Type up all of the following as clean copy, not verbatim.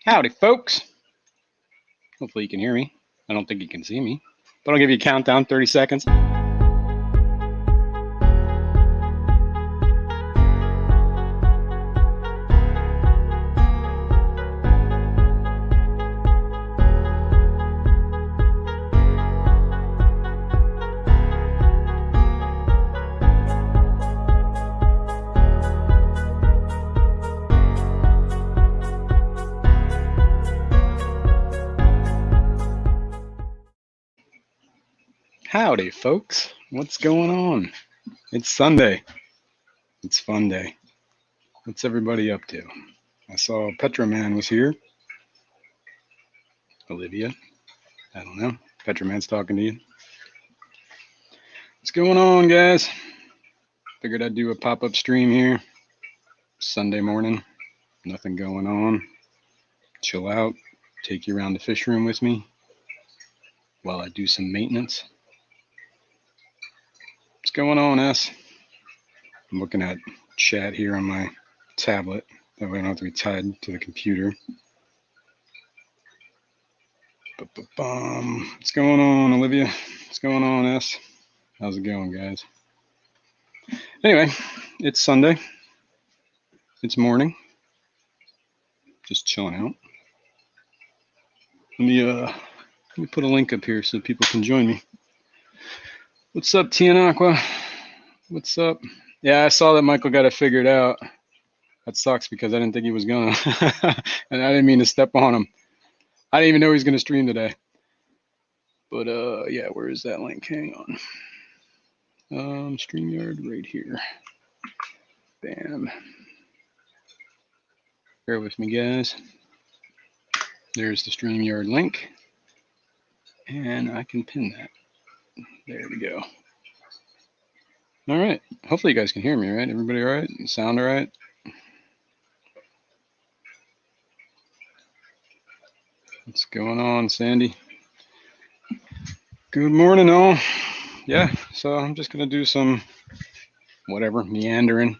Howdy, folks. Hopefully you can hear me. I don't think you can see me, but I'll give you a countdown, 30 seconds. Howdy, folks. What's going on? It's Sunday. It's fun day. What's everybody up to? I saw Petra Man was here. Olivia. I don't know. Petra Man's talking to you. What's going on, guys? Figured I'd do a pop-up stream here. Sunday morning. Nothing going on. Chill out. Take you around the fish room with me while I do some maintenance. What's going on, S? I'm looking at chat here on my tablet. That way I don't have to be tied to the computer. What's going on, Olivia? What's going on, S? How's it going, guys? Anyway, it's Sunday. It's morning. Just chilling out. Let me put a link up here so people can join me. What's up, Tianaqua? What's up? Yeah, I saw that Michael got it figured out. That sucks because I didn't think he was gonna. And I didn't mean to step on him. I didn't even know he was gonna stream today. But yeah, where is that link? Hang on. StreamYard right here. Bam. Bear with me, guys. There's the StreamYard link. And I can pin that. There we go. All right. Hopefully you guys can hear me, right? Everybody all right? Sound all right? What's going on, Sandy? Good morning, all. Yeah, so I'm just going to do some whatever, meandering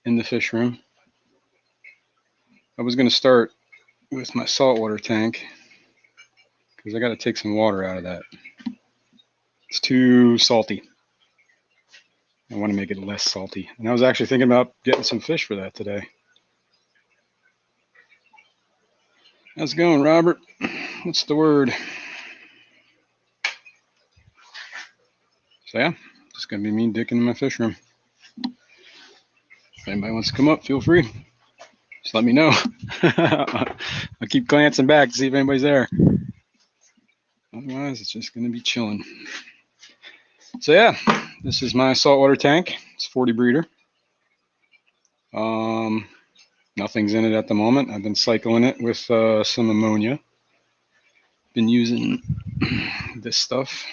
in the fish room. I was going to start with my saltwater tank because I got to take some water out of that. It's too salty. I want to make it less salty. And I was actually thinking about getting some fish for that today. How's it going, Robert? What's the word? So yeah, just going to be me dicking in my fish room. If anybody wants to come up, feel free. Just let me know. I'll keep glancing back to see if anybody's there. Otherwise, it's just going to be chilling. So yeah, this is my saltwater tank. It's 40 breeder. Nothing's in it at the moment. I've been cycling it with some ammonia. Been using this stuff.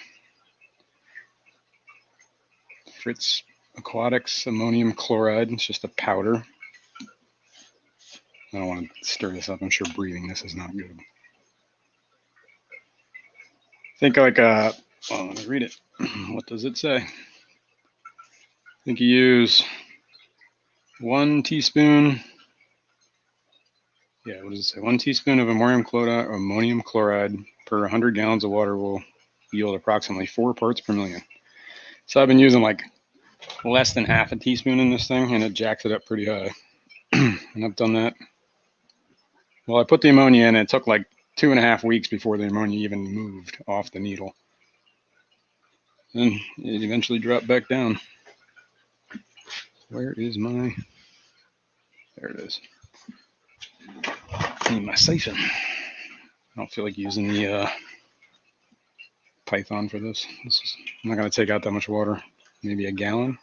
Fritz Aquatics ammonium chloride. It's just a powder. I don't want to stir this up. I'm sure breathing this is not good. Think like well, let me read it. What does it say? I think you use 1 teaspoon. Yeah, what does it say? 1 teaspoon of ammonium chloride per 100 gallons of water will yield approximately 4 parts per million. So I've been using like less than half a teaspoon in this thing, and it jacks it up pretty high. And I've done that. Well, I put the ammonia in. It took like 2.5 weeks before the ammonia even moved off the needle. And it eventually dropped back down. Where is my... There it is. I need my siphon. I don't feel like using the Python for this. I'm not going to take out that much water. Maybe a gallon.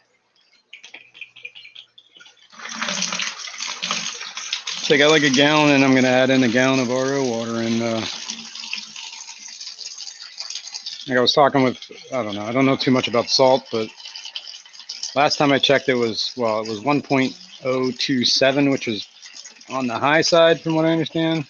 Take out like a gallon, and I'm going to add in a gallon of RO water. And like I was talking with, I don't know too much about salt, but last time I checked it was 1.027, which was on the high side from what I understand.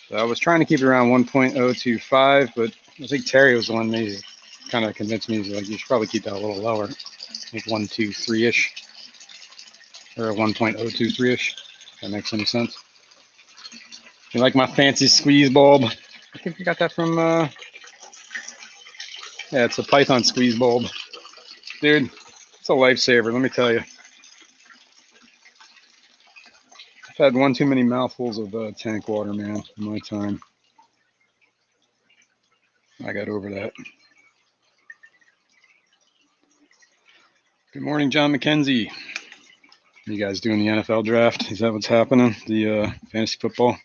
So I was trying to keep it around 1.025, but I think Terry was the one that kind of convinced me. He's like, you should probably keep that a little lower, like 1.23-ish, or 1.023-ish. If that makes any sense. You like my fancy squeeze bulb? I think I got that from, yeah, it's a Python squeeze bulb. Dude, it's a lifesaver, let me tell you. I've had one too many mouthfuls of tank water, man, in my time. I got over that. Good morning, John McKenzie. You guys doing the NFL draft? Is that what's happening? The fantasy football?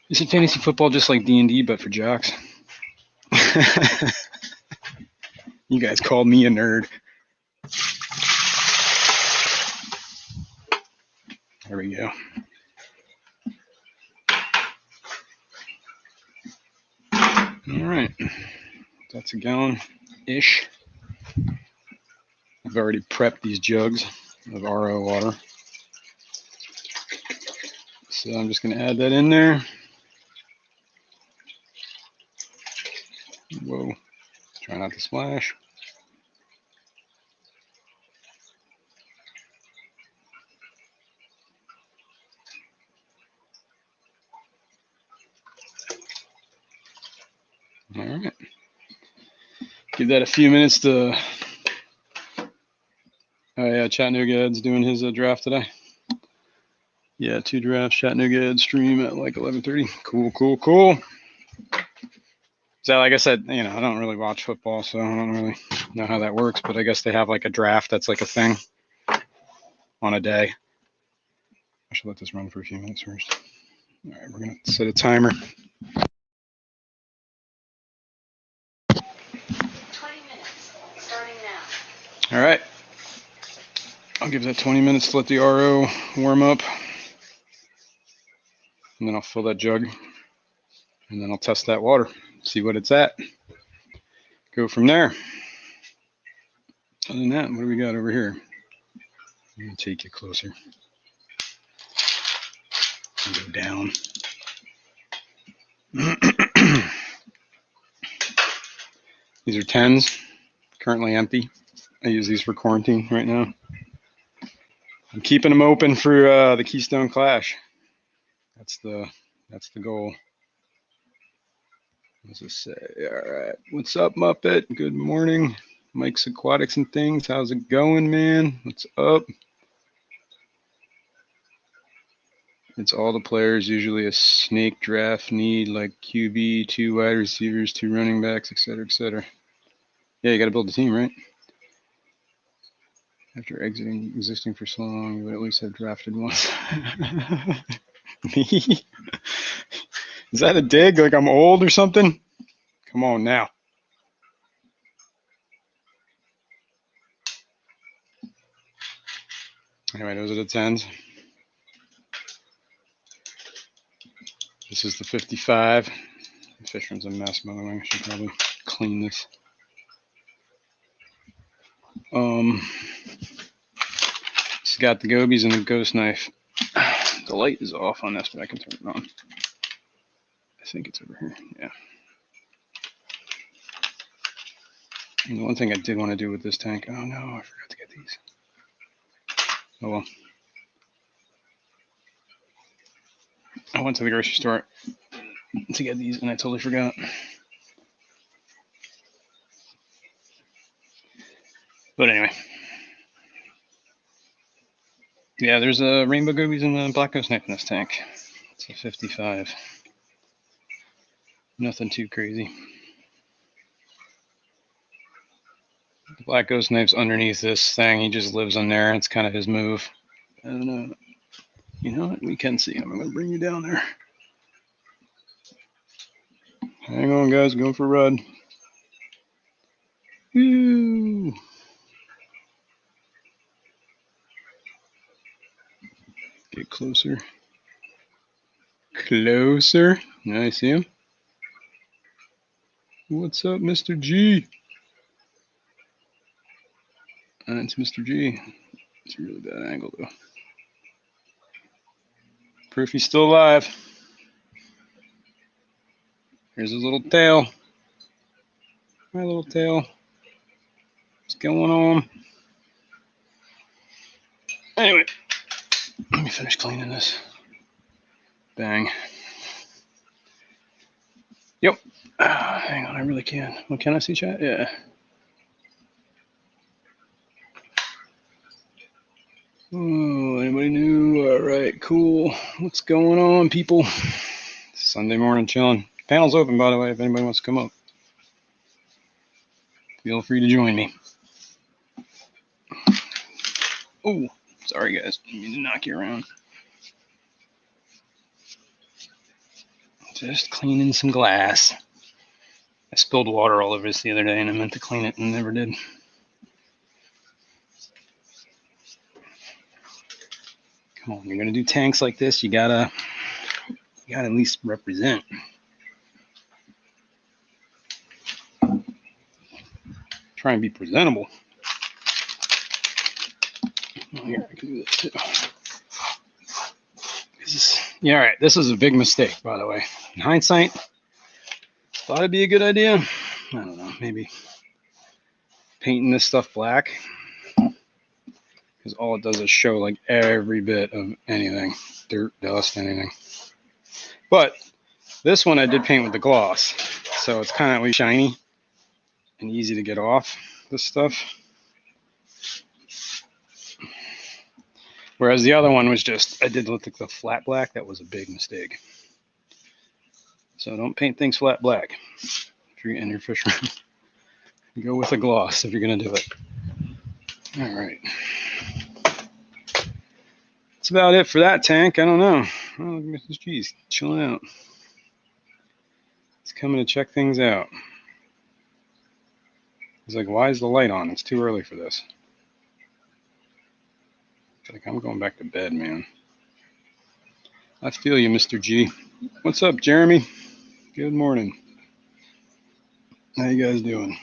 Is it fantasy football just like D&D, but for jocks? You guys called me a nerd. There we go. All right. That's a gallon-ish. I've already prepped these jugs of RO water. So I'm just going to add that in there. Whoa. Try not to splash. All right. Give that a few minutes to... Oh, yeah, Chattanooga Ed's doing his draft today. Yeah, 2 drafts, Chattanooga Ed stream at like 11:30. Cool, cool, cool. So like I said, you know, I don't really watch football, so I don't really know how that works, but I guess they have like a draft that's like a thing on a day. I should let this run for a few minutes first. All right, we're going to set a timer. 20 minutes, starting now. All right. I'll give that 20 minutes to let the RO warm up. And then I'll fill that jug. And then I'll test that water, see what it's at. Go from there. Other than that, what do we got over here? I'm going to take you closer. And go down. These are 10s, currently empty. I use these for quarantine right now. I'm keeping them open for the Keystone Clash. That's the goal. What does it say? All right. What's up, Muppet? Good morning. Mike's Aquatics and Things. How's it going, man? What's up? It's all the players, usually a snake draft need, like QB, 2 wide receivers, 2 running backs, etc., etc. Yeah, you got to build a team, right? After existing for so long, you would at least have drafted once. Me? Is that a dig? Like I'm old or something? Come on now. Anyway, those are the 10s. This is the 55. The Fishroom's a mess, by the way. I should probably clean this. It's got the gobies and the ghost knife. The light is off on this, but I can turn it on. I think it's over here. Yeah. And the one thing I did want to do with this tank. Oh no, I forgot to get these. Oh well. I went to the grocery store to get these and I totally forgot. But anyway. Yeah, there's a rainbow gobies and a black ghost knife in this tank. It's a 55. Nothing too crazy. The black ghost knife's underneath this thing. He just lives on there. It's kind of his move. I don't know. You know what? We can see him. I'm going to bring you down there. Hang on, guys. Going for a ride. Woo! Get closer. Closer. Now I see him. What's up, Mr. G? It's Mr. G. It's a really bad angle, though. Proof he's still alive. Here's his little tail. My little tail. What's going on? Anyway, let me finish cleaning this. Bang. Yep. Hang on, I really can. Well, can I see chat? Yeah. Oh, anybody new? All right, cool. What's going on, people? Sunday morning chilling. Panel's open, by the way, if anybody wants to come up. Feel free to join me. Oh, sorry, guys. Didn't mean to knock you around. Just cleaning some glass. I spilled water all over this the other day, and I meant to clean it and never did. Come on, you're gonna do tanks like this. You gotta at least represent. Try and be presentable. Oh, here, I can do this too. Yeah, all right. This is a big mistake, by the way. In hindsight, thought it'd be a good idea. I don't know, maybe painting this stuff black, because all it does is show like every bit of anything, dirt, dust, anything. But this one I did paint with the gloss, so it's kind of at least shiny and easy to get off this stuff. Whereas the other one was just, I did look like the flat black. That was a big mistake. So don't paint things flat black if you're in your fish room. Go with a gloss if you're gonna do it. All right. That's about it for that tank. I don't know. Oh, look at Mrs. G's chilling out. He's coming to check things out. He's like, why is the light on? It's too early for this. It's like, I'm going back to bed, man. I feel you, Mr. G. What's up, Jeremy? Good morning. How you guys doing?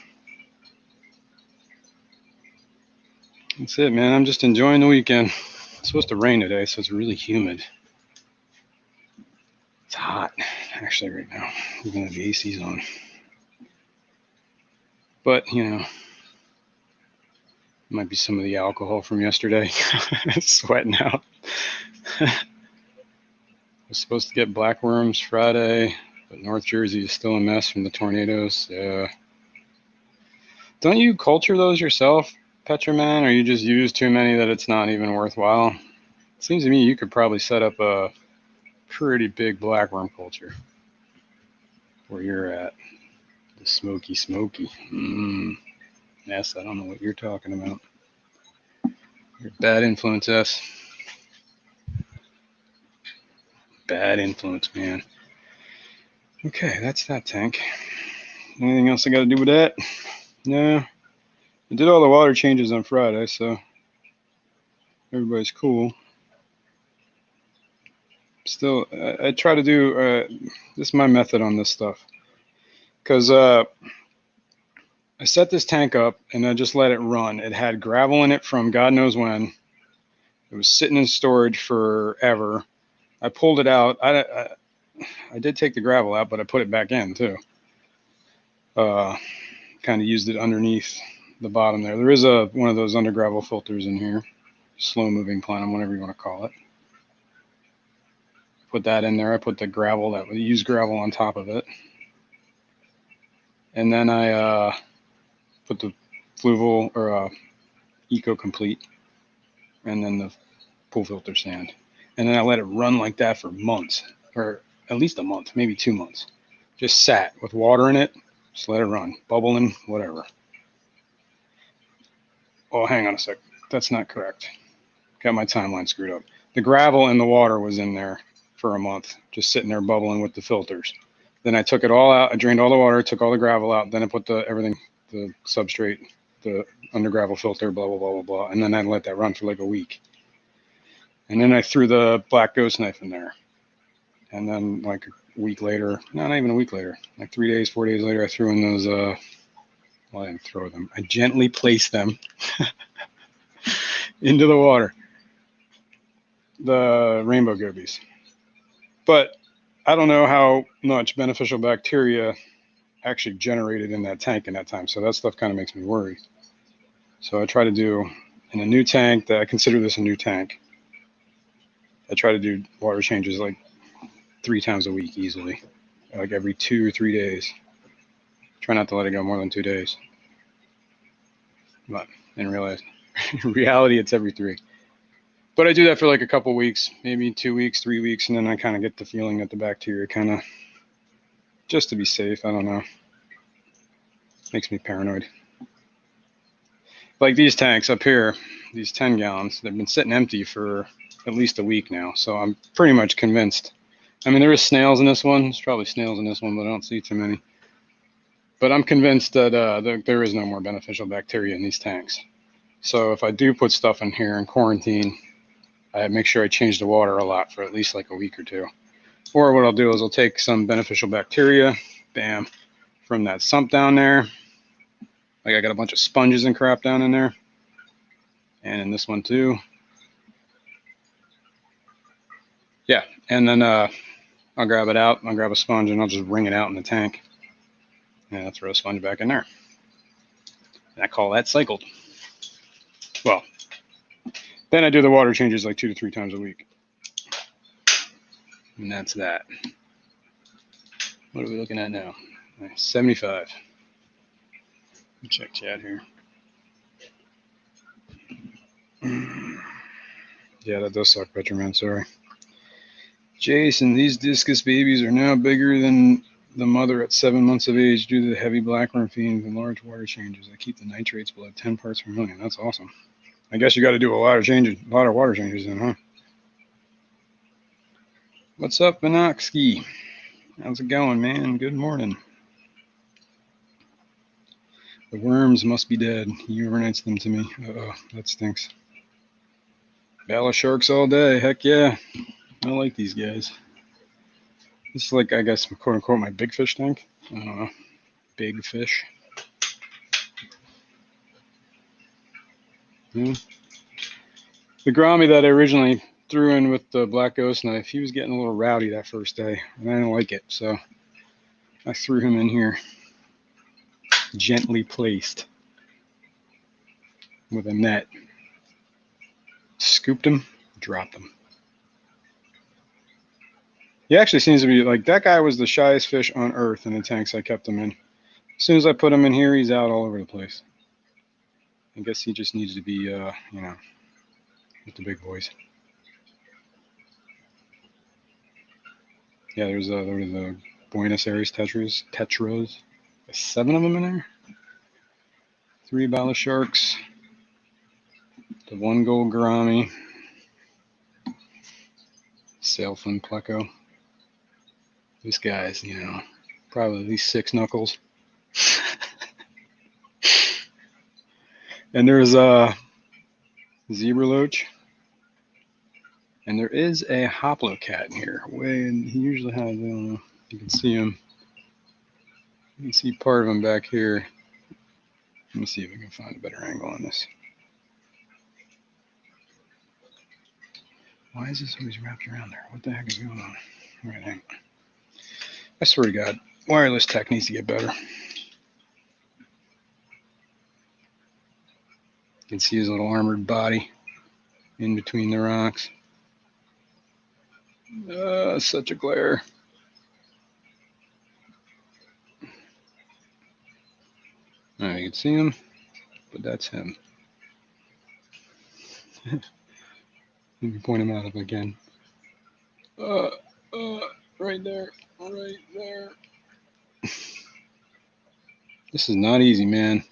That's it, man. I'm just enjoying the weekend. It's supposed to rain today, so it's really humid. It's hot, actually, right now, even though the AC's on. But, you know, might be some of the alcohol from yesterday. Sweating out. Was supposed to get blackworms Friday, but North Jersey is still a mess from the tornadoes. Don't you culture those yourself, Petraman, or you just use too many that it's not even worthwhile? It seems to me you could probably set up a pretty big blackworm culture where you're at. The smoky. Yes, I don't know what you're talking about. You're bad influence, S. Bad influence, man. Okay, that's that tank. Anything else I got to do with that? No. I did all the water changes on Friday, so everybody's cool. Still, I try to do, this is my method on this stuff. Because I set this tank up and I just let it run. It had gravel in it from God knows when. It was sitting in storage forever. I pulled it out. I did take the gravel out, but I put it back in too. Kind of used it underneath the bottom there. There is one of those under gravel filters in here. Slow moving plenum, whatever you want to call it. Put that in there. I put the gravel, that used gravel on top of it. And then I put the Fluval or Eco Complete, and then the pool filter sand. And then I let it run like that for months, or at least a month, maybe 2 months. Just sat with water in it, just let it run, bubbling, whatever. Oh, hang on a sec. That's not correct. Got my timeline screwed up. The gravel and the water was in there for a month, just sitting there bubbling with the filters. Then I took it all out. I drained all the water, took all the gravel out. Then I put everything, the substrate, the under gravel filter, blah, blah, blah, blah, blah. And then I let that run for like a week. And then I threw the black ghost knife in there. And then like a week later, no, not even a week later, like 3 days, 4 days later, I threw in those, well, I didn't throw them. I gently placed them into the water, the rainbow gobies. But I don't know how much beneficial bacteria actually generated in that tank in that time. So that stuff kind of makes me worry. So I try to do in a new tank, that I consider this a new tank. I try to do water changes like 3 times a week easily, like every 2 or 3 days. Try not to let it go more than 2 days. But in reality, it's every 3. But I do that for like a couple weeks, maybe 2 weeks, 3 weeks, and then I kind of get the feeling that the bacteria kind of, just to be safe, I don't know, makes me paranoid. Like these tanks up here, these 10 gallons, they've been sitting empty for at least a week now, so I'm pretty much convinced. I mean, there is snails in this one. There's probably snails in this one, but I don't see too many. But I'm convinced that there is no more beneficial bacteria in these tanks. So if I do put stuff in here in quarantine, I make sure I change the water a lot for at least like a week or 2. Or what I'll do is I'll take some beneficial bacteria, bam, from that sump down there. Like I got a bunch of sponges and crap down in there. And in this one too. Yeah, and then I'll grab it out. I'll grab a sponge and I'll just wring it out in the tank. And I'll throw a sponge back in there. And I call that cycled. Well, then I do the water changes like 2 to 3 times a week. And that's that. What are we looking at now? 75. Check chat here. Yeah, that does suck, Petroman, sorry. Jason, these discus babies are now bigger than the mother at 7 months of age due to the heavy blackworm feeding and large water changes. I keep the nitrates below 10 parts per million. That's awesome. I guess you got to do a lot of water changes then, huh? What's up, Benoxky? How's it going, man? Good morning. The worms must be dead. He overnights them to me. Uh-oh, that stinks. Bala sharks all day. Heck yeah. I like these guys. This is like, I guess, quote unquote, my big fish tank. I don't know. Big fish. Yeah. The gourami that I originally threw in with the black ghost knife, he was getting a little rowdy that first day, and I didn't like it, so I threw him in here, gently placed with a net. Scooped him, dropped him. He actually seems to be like, that guy was the shyest fish on earth in the tanks I kept him in. As soon as I put him in here, he's out all over the place. I guess he just needs to be, you know, with the big boys. Yeah, there was the Buenos Aires Tetras. There's 7 of them in there. 3 bala sharks. The 1 gold gourami. Sailfin pleco. This guy's, you know, probably at least 6 knuckles. And there's a zebra loach. And there is a hoplocat in here. He usually has, I don't know, you can see him. You can see part of him back here. Let me see if I can find a better angle on this. Why is this always wrapped around there? What the heck is going on? All right, hang on. I swear to God, wireless tech needs to get better. You can see his little armored body in between the rocks. Such a glare. All right, you can see him, but that's him. Let me point him out if I can. Right there, right there. This is not easy, man.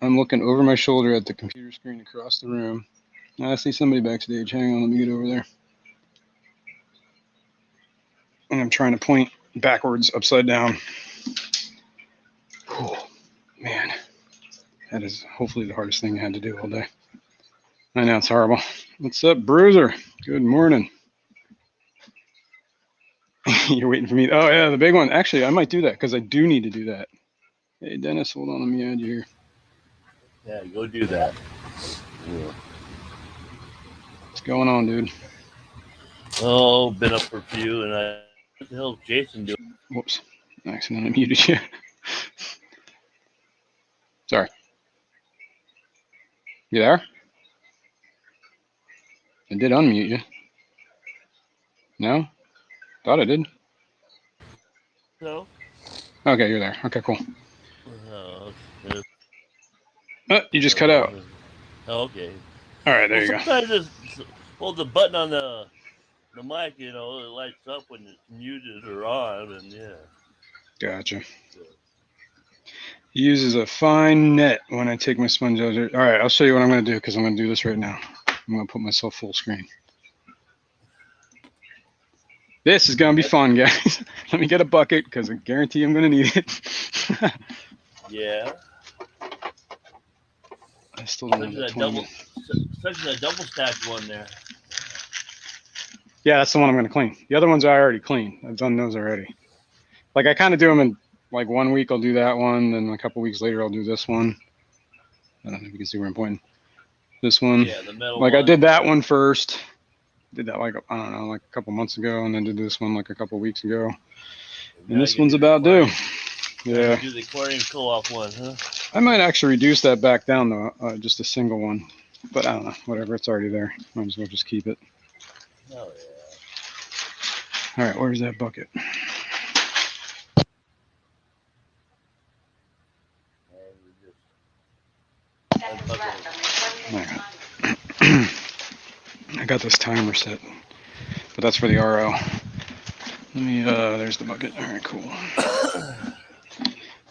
I'm looking over my shoulder at the computer screen across the room. I see somebody backstage. Hang on, let me get over there. And I'm trying to point backwards, upside down. Oh, man. That is hopefully the hardest thing I had to do all day. I know it's horrible. What's up, Bruiser? Good morning. You're waiting for me. Oh, yeah, the big one. Actually, I might do that because I do need to do that. Hey, Dennis, hold on. Let me add you here. Yeah, go do that. Yeah. What's going on, dude? Oh, been up for a few, and what the hell is Jason doing? Whoops. I accidentally muted you. Sorry. You there? I did unmute you. No? Thought I did. No. Okay, you're there. Okay, cool. Okay. You just cut out. Okay. All right, there Well, you go. sometimes just hold the button on the mic, it lights up when it's muted or on, and yeah. Gotcha. He uses a fine net when I take my sponge out. All right, I'll show you what I'm going to do because I'm going to do this right now. I'm going to put myself full screen. This is going to be fun, guys. Let me get a bucket because I guarantee I'm going to need it. Yeah. I still don't have Especially that double stacked one there. Yeah, that's the one I'm going to clean. The other ones I already cleaned. I've done those already. Like I kind of do them in like 1 week. I'll do that one. Then a couple weeks later, I'll do this one. I don't know if you can see where I'm pointing. This one. Yeah, the metal like one. I did that one first. Did that like, I don't know, like a couple months ago. And then did this one like a couple weeks ago. And this one's about due. Yeah. Do the aquarium co-op one, huh? I might actually reduce that back down though, just a single one. But I don't know, whatever, it's already there. Might as well just keep it. Oh yeah. All right, where's that bucket? I got this timer set, but that's for the RO. Let me, there's the bucket. All right, cool.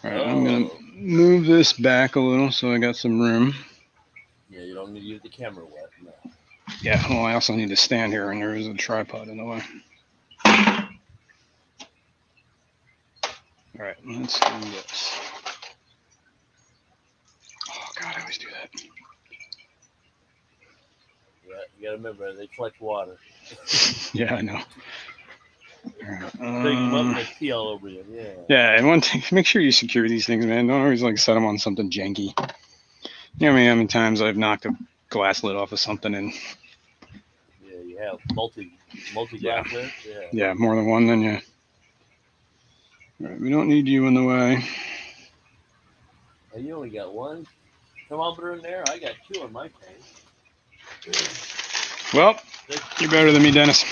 All right, I'm gonna move this back a little so I got some room. Yeah, you don't need to use the camera wet. No. Yeah, well, I also need to stand here and there is a tripod in the way. All right, let's do this. Oh God, I always do that. Yeah, you gotta remember, they collect water. Yeah, I know. All right, Pick them up and they pee all over you. Yeah. Yeah, and one thing, make sure you secure these things, man. Don't always like set them on something janky. You know how many times I've knocked a glass lid off of something and. Yeah, you have multi glass lids. Yeah. Yeah, more than one, then yeah. All right, we don't need you in the way. Oh, you only got one thermometer in there. I got two in my tank. Well, you're better than me, Dennis.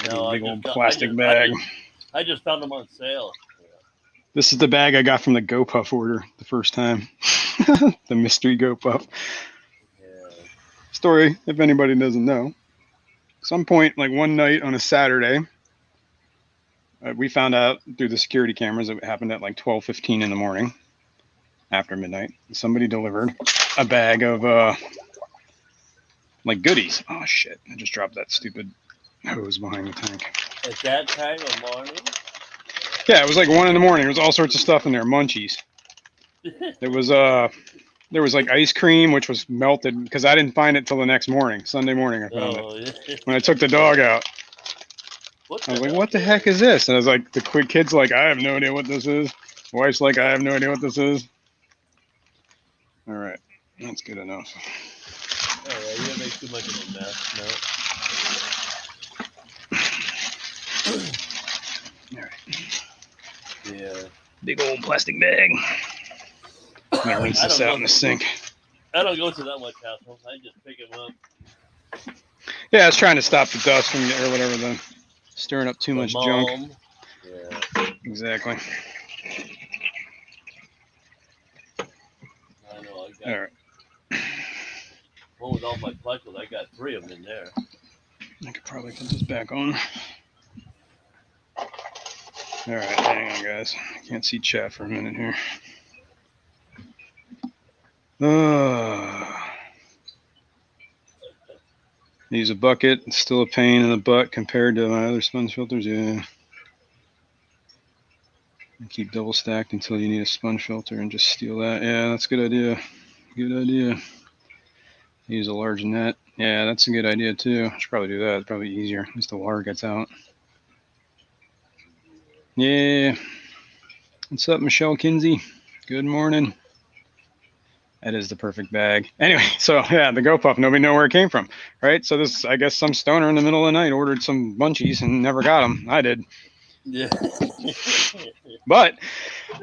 No, big old plastic bag. I just found them on sale. Yeah. This is the bag I got from the GoPuff order the first time. The mystery GoPuff. Yeah. Story, if anybody doesn't know. Some point, like one night on a Saturday, we found out through the security cameras it happened at like 12:15 in the morning, after midnight. Somebody delivered a bag of like goodies. Oh shit! I just dropped that stupid hose behind the tank. At that time of morning? Yeah, it was like 1 in the morning. There was all sorts of stuff in there, munchies. There was like ice cream, which was melted because I didn't find it till the next morning, Sunday morning. I found it when I took the dog out. I was like, "What the heck is this?" And I was like, "The quick kid's like, I have no idea what this is." Wife's like, "I have no idea what this is." All right, that's good enough. Oh yeah, you didn't make too much of a mess, no. All right. Yeah. Big old plastic bag. I'm gonna rinse this out in the sink. I don't go through that much hassle. I just pick them up. Yeah, I was trying to stop the dust from or whatever, the stirring up too much junk. Yeah. Exactly. I know. I got. All right. One with all my collections, I got 3 of them in there. I could probably put this back on. All right, hang on, guys. I can't see chat for a minute here. Use a bucket. It's still a pain in the butt compared to my other sponge filters. Yeah. Keep double stacked until you need a sponge filter and just steal that. Yeah, that's a good idea. Good idea. Use a large net. Yeah, that's a good idea too. I should probably do that. It's probably easier. At least the water gets out. Yeah. What's up, Michelle Kinsey? Good morning. That is the perfect bag. Anyway, so yeah, the GoPuff, nobody knew where it came from, right? So this, I guess some stoner in the middle of the night ordered some munchies and never got them. I did. Yeah. But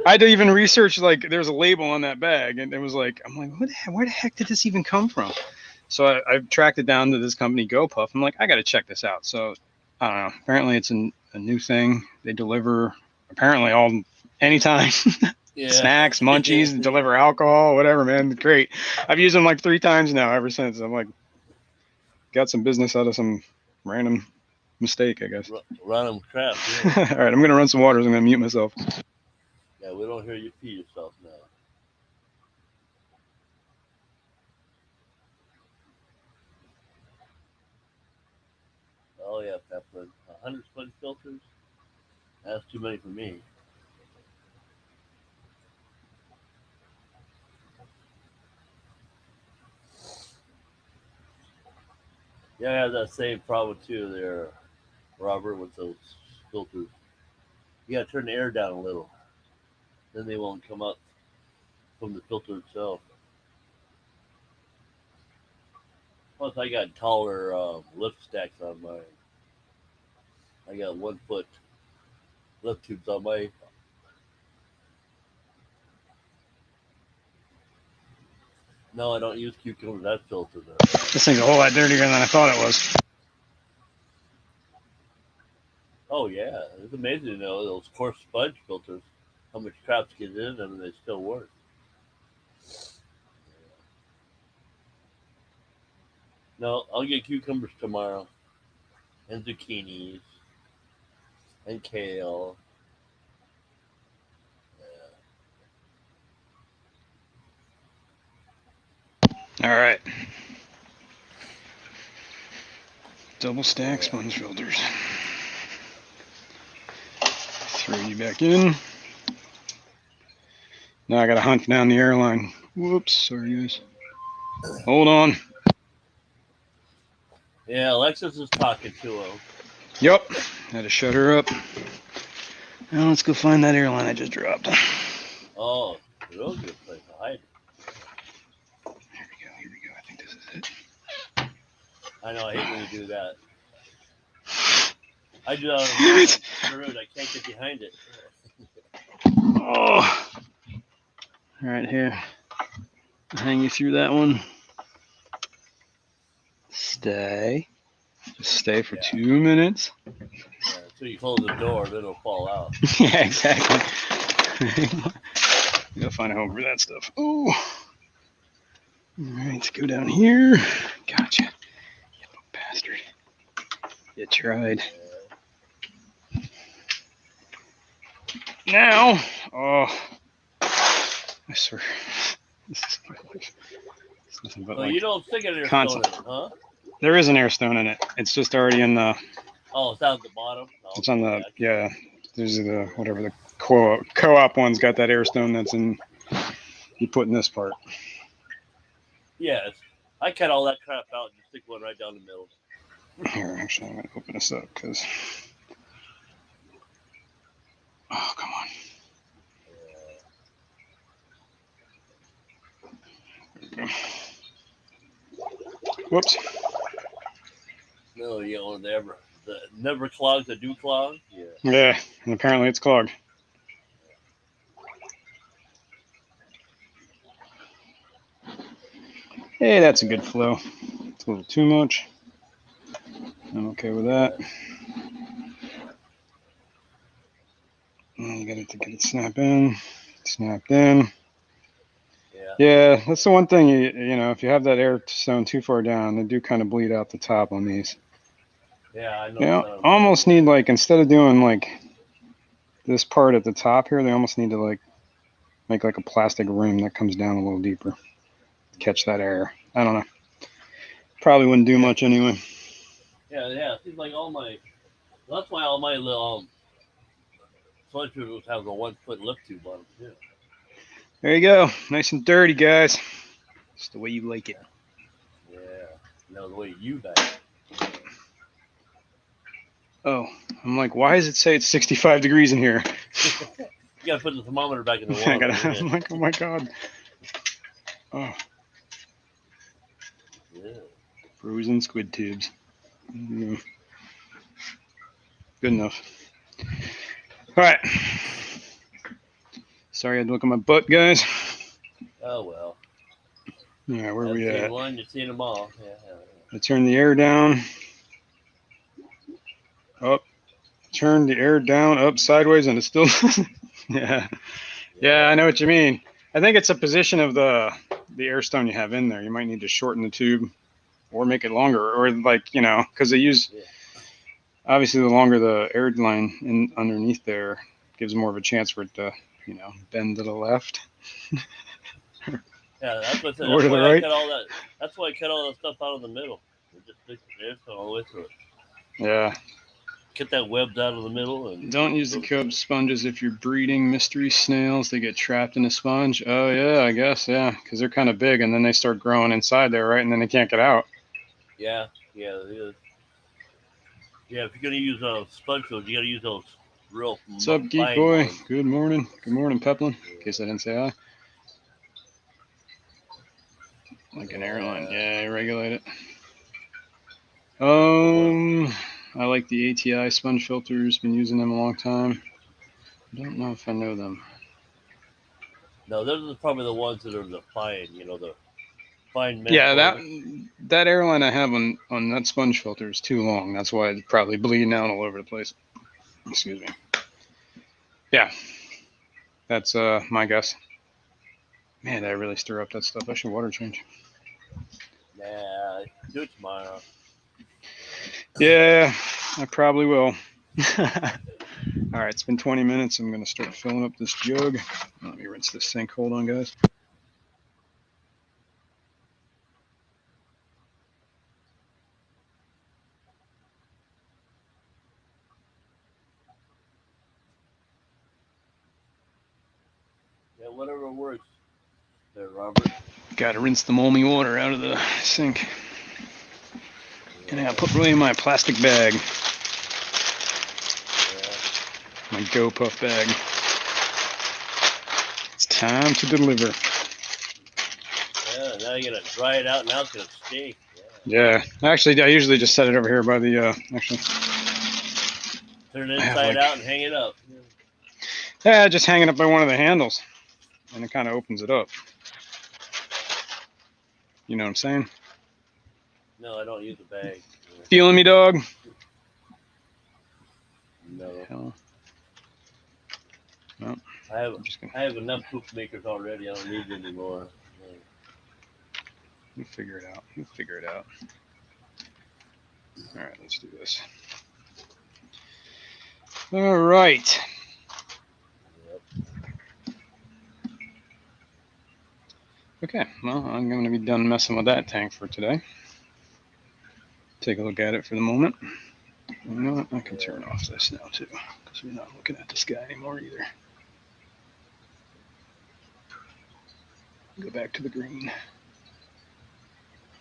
I had to even research, like, there's a label on that bag, and it was like, I'm like, where the heck did this even come from? So I tracked it down to this company, GoPuff. I'm like, I got to check this out. So I don't know. Apparently, it's a new thing. They deliver apparently all anytime. Yeah. Snacks, munchies, deliver alcohol, whatever, man. Great. I've used them like 3 times now ever since. I'm like, got some business out of some random mistake, I guess. Random crap. Yeah. All right, I'm going to run some water. I'm going to mute myself. Yeah, we don't hear you pee yourself now. Oh yeah, Pepper. 100 sponge filters? That's too many for me. Yeah, I have that same problem too there, Robert, with those filters. You gotta turn the air down a little. Then they won't come up from the filter itself. Plus, I got taller lift stacks on mine. I got 1 foot lift tubes on my. No, I don't use cucumbers. That filter there. This thing's a whole lot dirtier than I thought it was. Oh yeah, it's amazing to know those coarse sponge filters, how much crap gets in them and they still work. No, I'll get cucumbers tomorrow, and zucchinis, and kale. All right. Double stack sponge filters. Throw you back in. Now I got to hunt down the airline. Whoops, sorry guys. Hold on. Yeah, Alexis is talking to him. Yep, had to shut her up. Now let's go find that airline I just dropped. Oh, real good place to hide. Here we go. I think this is it. I know, I hate when you do that. I do that on the road. I can't get behind it. Oh. All right, here. I'll hang you through that one. Stay. Just stay for 2 minutes. Yeah, so you close the door, then it'll fall out. Yeah, exactly. Gotta find a home for that stuff. Oh. All right, go down here. Gotcha. You little bastard. You tried. Now, oh, I swear, this is my life. It's nothing but Well, like you don't stick an air constant. stone in it, huh? There is an air stone in it. It's just already in the. Oh, it's down at the bottom? No, It's on the, yeah, there's the, whatever the co-op one's got that air stone that's in, you put in this part. Yes. I cut all that crap out and just stick one right down the middle. Here, actually, I'm going to open this up because, oh, come on. There we go. Whoops. No, you know, the never clogs that do clog. Yeah. Yeah, and apparently it's clogged. Hey, that's a good flow. It's a little too much. I'm okay with that. And you got to get it snapped in. Yeah. Yeah, that's the one thing, you know, if you have that air stone too far down, they do kind of bleed out the top on these. Yeah, I know. You know, almost need, like, instead of doing like this part at the top here, they almost need to like make like a plastic rim that comes down a little deeper. Catch that air. I don't know. Probably wouldn't do much anyway. Yeah. It seems like that's why all my little sponge filters have a 1 foot lift tube on them too. There you go. Nice and dirty, guys. Just the way you like it. Yeah. No, the way you back. Oh, I'm like, why does it say it's 65 degrees in here? You gotta put the thermometer back in the water. I'm like, oh my god. Oh. Yeah. Frozen squid tubes. Good enough. All right. Sorry I had to look at my butt, guys. Oh well. All right, where I've we seen at? one, you've seen them all. I turn the air down, up, turn the air down, up, sideways, and it's still, yeah. Yeah, I know what you mean. I think it's a position of the air stone you have in there. You might need to shorten the tube or make it longer, or like, because they use, obviously the longer the air line in underneath there gives more of a chance for it to, bend to the left. Yeah, that's what I said. Or That's to the why I right. cut all that. That's why I cut all that stuff out of the middle. We just stick the air stone all the way through it. Yeah. Get that webbed out of the middle and Don't use the cub sponges if you're breeding mystery snails. They get trapped in a sponge. Oh, yeah, I guess, yeah, because they're kind of big, and then they start growing inside there, right? And then they can't get out. Yeah. If you're gonna use sponge fills, you gotta use those real What's up, Geek fine Boy? ones. Good morning. Good morning, Peplin. In case I didn't say hi. Like an airline. Yeah, regulate it. I like the ATI sponge filters. Been using them a long time. I don't know if I know them. No, those are probably the ones that are the fine. The fine mesh. Yeah, that airline I have on that sponge filter is too long. That's why it's probably bleeding out all over the place. Excuse me. Yeah, that's my guess. Man, did I really stir up that stuff? I should water change. Nah, do it tomorrow. Yeah, I probably will. All right, it's been 20 minutes. I'm going to start filling up this jug. Let me rinse this sink. Hold on, guys. Yeah, whatever works. There, Robert. Got to rinse the moldy water out of the sink. And I put away my plastic bag. My Go Puff bag. It's time to deliver. Yeah, now you gotta dry it out. Now it's gonna stink. Yeah. Actually, I usually just set it over here by the. Actually. Turn it inside out and hang it up. Yeah, just hang it up by one of the handles, and it kind of opens it up. You know what I'm saying? No, I don't use a bag. Feeling me, dog? No. Hell. Well, I have enough poop makers already. I don't need any more. We'll figure it out. We'll figure it out. All right, let's do this. All right. Okay, well, I'm going to be done messing with that tank for today. Take a look at it for the moment. You know what? I can turn off this now, too, because we're not looking at this guy anymore either. Go back to the green.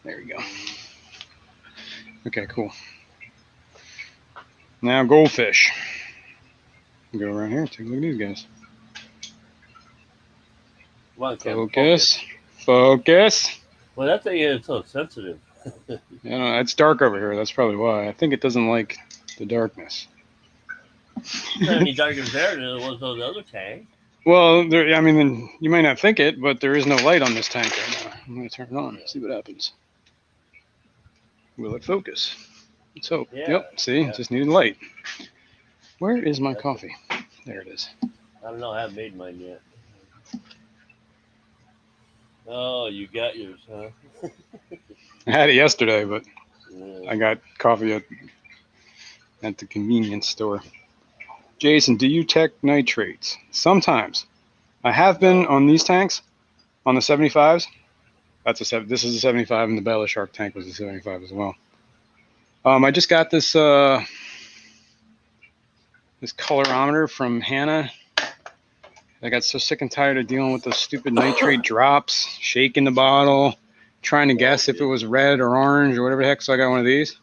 There we go. Okay, cool. Now goldfish. Go around here, take a look at these guys. Focus. Focus. Well, that thing is so sensitive. It's dark over here. That's probably why. I think it doesn't like the darkness. It's not any darker there than it was on the other tank. Well, you might not think it, but there is no light on this tank right now. I'm going to turn it on, see what happens. Will it focus? Let's hope. Yeah, yep, see, just needed light. Where is my coffee? There it is. I don't know. I haven't made mine yet. Oh, you got yours, huh? I had it yesterday, but I got coffee at the convenience store. Jason, do you tech nitrates? Sometimes. I have been on these tanks, on the 75s. This is a 75, and the Bella Shark tank was a 75 as well. I just got this this colorimeter from Hannah. I got so sick and tired of dealing with those stupid nitrate drops, shaking the bottle, trying to guess if it was red or orange or whatever the heck. So I got one of these.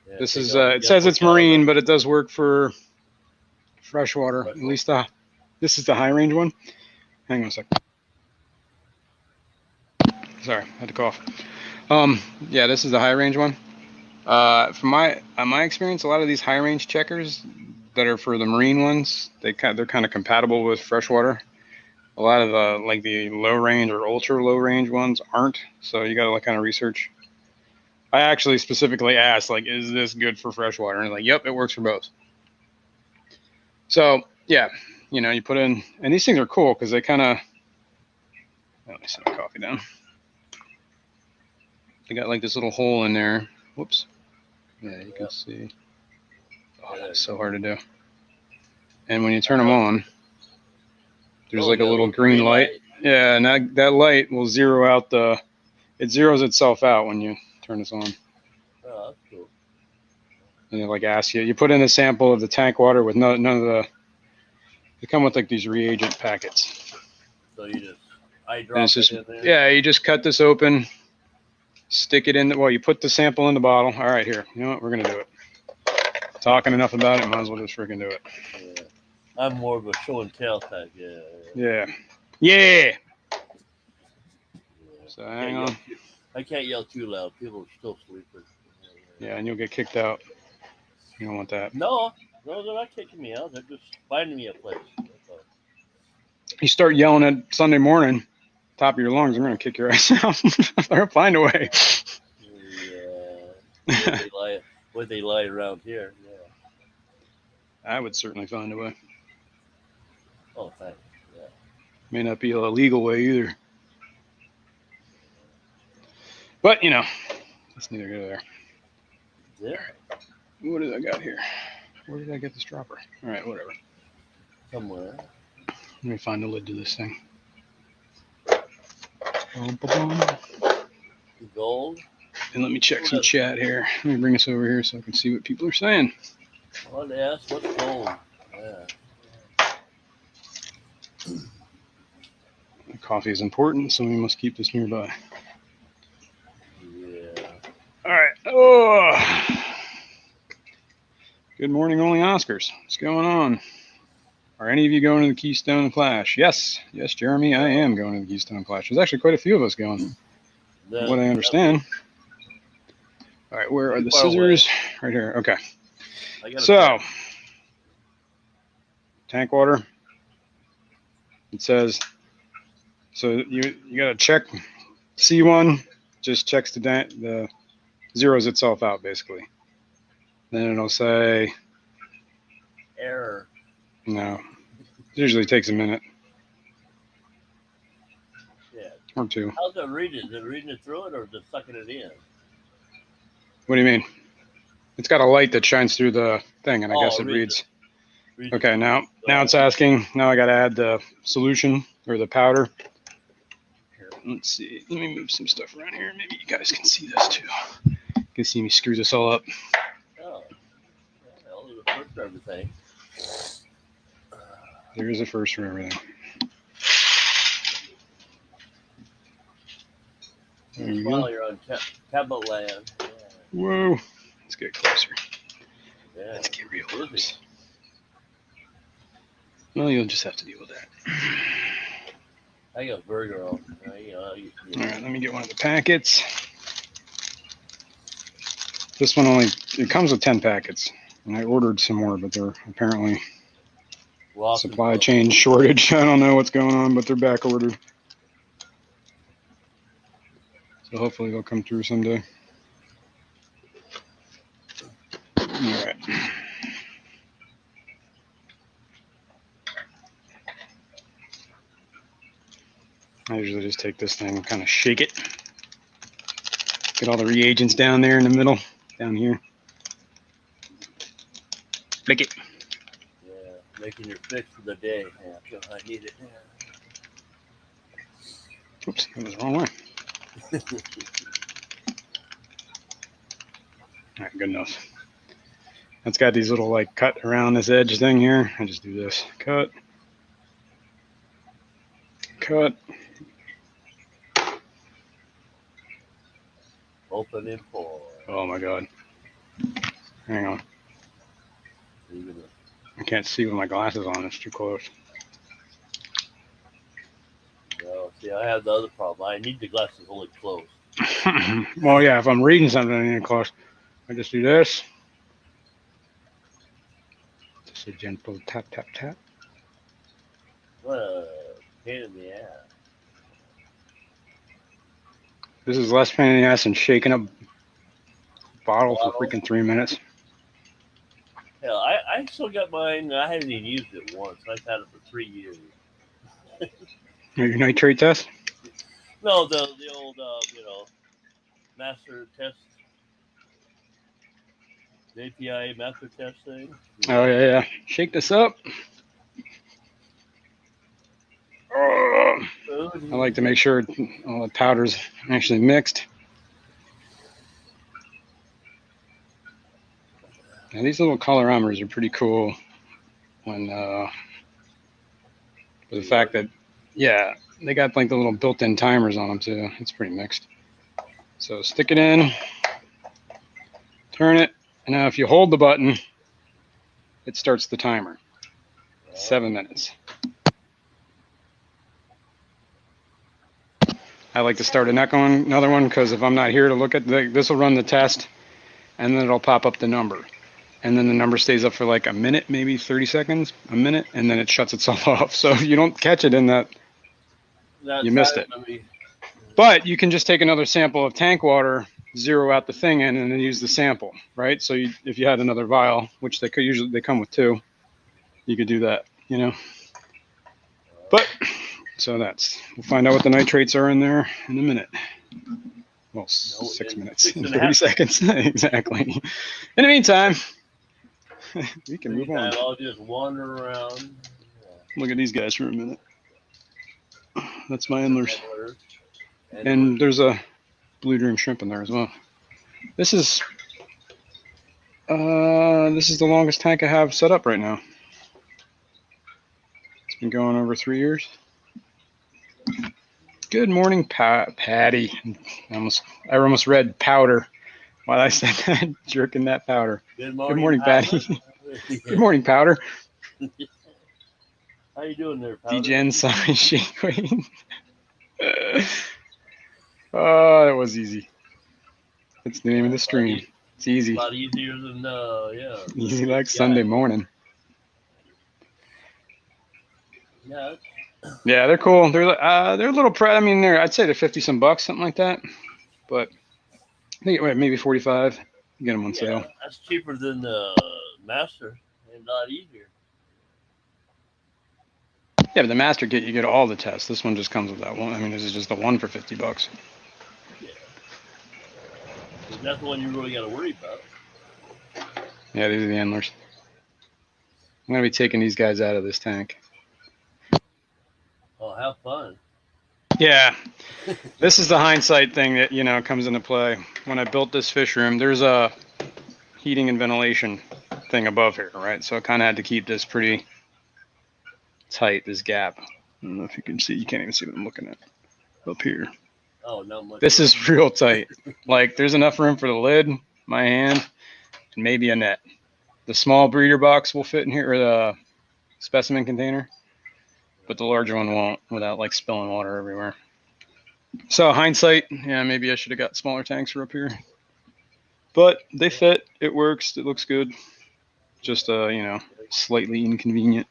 Yeah, this is it says it's marine, but it does work for freshwater. At least this is the high range one. Hang on a sec. Sorry, I had to cough. Yeah, this is the high range one. From my experience, a lot of these high range checkers that are for the marine ones, they're kind of compatible with freshwater. A lot of the like the low range or ultra low range ones aren't. So you got to like kind of research. I actually specifically asked, like, is this good for freshwater? And like, yep, it works for both. So yeah, you know, you put in, and these things are cool because they kind of. Let me set my coffee down. They got like this little hole in there. Whoops. Yeah, you can see. Oh, that's so hard to do. And when you turn them on, there's like a little green light. Yeah, and that light will zero out the. It zeroes itself out when you turn this on. Oh, that's cool. And it like asks you. You put in a sample of the tank water with none of the. They come with like these reagent packets. So you just I And drop it's just it in there. yeah, you just cut this open, stick it in. Well, you put the sample in the bottle. All right, here. You know what? We're gonna do it. Talking enough about it, might as well just freaking do it. Yeah. I'm more of a show and tell type. Yeah. Yeah. Yeah. So I hang on. I can't yell too loud. People are still sleeping. Yeah, and you'll get kicked out. You don't want that. No, they're not kicking me out. They're just finding me a place. That's all. You start yelling at Sunday morning, top of your lungs, they're gonna kick your ass out. They'll find a way. Yeah. Would they lie around here? Yeah. I would certainly find a way. Oh, thanks. Yeah. May not be a legal way either. But you know, let's neither go there. Yeah. What did I got here? Where did I get this dropper? All right, whatever. Somewhere. Let me find the lid to this thing. Gold. And let me check some chat here. Let me bring this over here so I can see what people are saying. I wanted to ask, what's gold? Yeah. Coffee is important, so we must keep this nearby. Yeah. All right. Oh. Good morning, only Oscars. What's going on? Are any of you going to the Keystone Clash? Yes. Yes, Jeremy, I am going to the Keystone Clash. There's actually quite a few of us going, from what I understand. All right, where are the scissors? Right here. Okay. So, tank water. It says, so you got to check C1, just checks the zeroes itself out, basically. Then it'll say error. No, it usually takes a minute. Yeah. Or two. How's it reading? Is it reading it through it or just sucking it in? What do you mean? It's got a light that shines through the thing, and I guess it reads. Okay, now it's asking. Now I got to add the solution or the powder. Here, let's see. Let me move some stuff around here. Maybe you guys can see this too. You can see me screw this all up. Oh, well, there's a first for everything. There is a first for everything. While you're on tablet land. Yeah. Whoa. Let's get closer. Yeah. Let's get real close. Well, you'll just have to deal with that. I got a burger on. All right, let me get one of the packets. This one it comes with 10 packets. And I ordered some more, but they're apparently supply chain shortage. I don't know what's going on, but they're back ordered. So hopefully they'll come through someday. All right. I usually just take this thing and kind of shake it. Get all the reagents down there in the middle, down here. Flick it. Yeah, making your fix for the day. Yeah, I need it. Yeah. Oops, that was the wrong way. All right, good enough. It's got these little like cut around this edge thing here. I just do this. Cut. Cut. Open and pour. Oh my God. Hang on. I can't see with my glasses on. It's too close. No, see, I have the other problem. I need the glasses only closed. Well, yeah, if I'm reading something, I need it close. I just do this. Just a gentle tap, tap, tap. pain in the ass. This is less pain in the ass than shaking a bottle for Bottle? freaking 3 minutes. Hell, I still got mine. I haven't even used it once. I've had it for 3 years. Your nitrate test? No, the old master test, the API master test thing. Oh, yeah. Shake this up. Oh, I like to make sure all the powder's actually mixed. Now, these little colorometers are pretty cool when, for the fact that, yeah, they got like the little built-in timers on them too. It's pretty mixed. So stick it in, turn it, and now if you hold the button, it starts the timer. 7 minutes. I like to start another one because if I'm not here to look at this will run the test, and then it'll pop up the number. And then the number stays up for like a minute, maybe 30 seconds, a minute, and then it shuts itself off. So if you don't catch it in that, you missed it. But you can just take another sample of tank water, zero out the thing in, and then use the sample, right? So if you had another vial, which they come with 2, you could do that, you know. But so we'll find out what the nitrates are in there in a minute. Well, 6 minutes and 30 seconds. Exactly. In the meantime, we can move on. I'll just wander around. Look at these guys for a minute. That's my endlers. And there's a blue dream shrimp in there as well. This is the longest tank I have set up right now. It's been going over 3 years. Good morning, Patty. I almost read powder while I said that, jerking that powder. Good morning, Patty. Good morning, powder. How you doing there, powder? DGen size shake weight. Oh, that was easy. That's the name of the stream. It's easy. A lot easier than Easy like Sunday morning. Yeah. Yeah, they're cool. They're a little I mean, I'd say they're 50 some bucks, something like that. But I think maybe 45. You get them on sale. That's cheaper than the master and a lot easier. Yeah, but the master kit you get all the tests. This one just comes with that one. I mean, this is just the one for 50 bucks. Yeah. That's the one you really got to worry about. Yeah, these are the endlers. I'm gonna be taking these guys out of this tank. Oh, have fun. Yeah, this is the hindsight thing that comes into play. When I built this fish room, there's a heating and ventilation thing above here, right? So I kind of had to keep this pretty tight, this gap. I don't know if you can see. You can't even see what I'm looking at up here. Oh, not much. This is real tight. Like there's enough room for the lid, my hand, and maybe a net. The small breeder box will fit in here, or the specimen container. But the larger one won't without like spilling water everywhere. So hindsight, yeah, maybe I should have got smaller tanks for up here. But they fit, it works, it looks good. Just slightly inconvenient.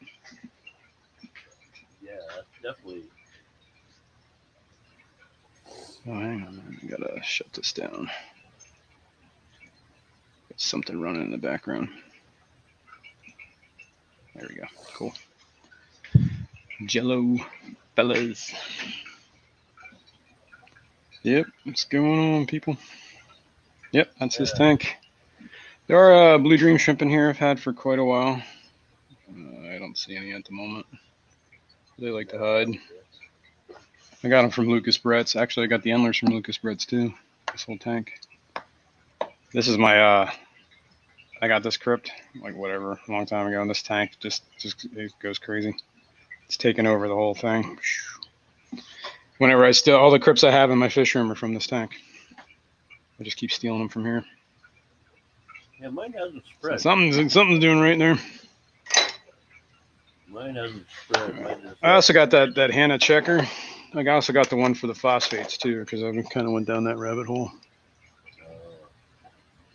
Yeah, definitely. Oh, hang on, man. I gotta shut this down. Got something running in the background. There we go. Cool. Jello fellas. Yep, what's going on, people? Yep, that's this tank. There are blue dream shrimp in here I've had for quite a while. I don't see any at the moment. They like to hide. I got them from Lucas Brett's. Actually, I got the endlers from Lucas Brett's too. This whole tank. This is my I got this crypt like whatever a long time ago, and this tank just it goes crazy. It's taken over the whole thing. Whenever all the crypts I have in my fish room are from this tank. I just keep stealing them from here. Yeah, mine hasn't spread. So something's doing right there. Mine hasn't spread. I also got that Hannah checker. I also got the one for the phosphates too, because I kind of went down that rabbit hole.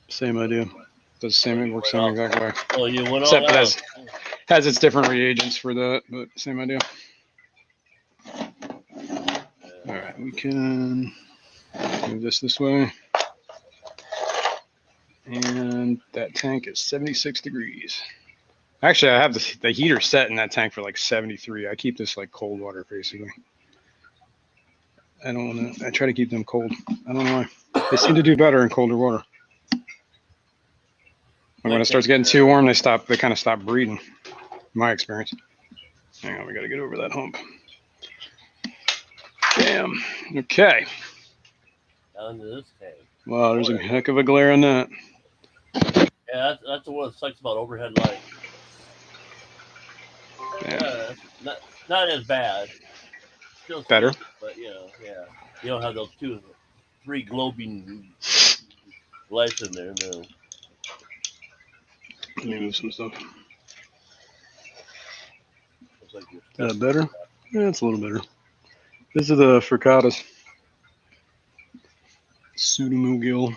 Same idea. Does the same works same exact way. Oh, you went except all it has its different reagents for that, but same idea. we can move this way. And that tank is 76 degrees. Actually, I have the heater set in that tank for like 73. I keep this like cold water basically. I don't want to. I try to keep them cold. I don't know why. They seem to do better in colder water. And when it starts getting too warm, they kind of stop breeding. My experience. Hang on, we got to get over that hump. Damn. Okay. Down to this tank. Wow, there's a heck of a glare on that. Yeah, that's the one that sucks about overhead light. Yeah. Not as bad. Still Better. But yeah. You don't have those 3 globing lights in there, no. Let me move some stuff. Like Better? Yeah, it's a little better. This is the fricatas. Pseudomogil.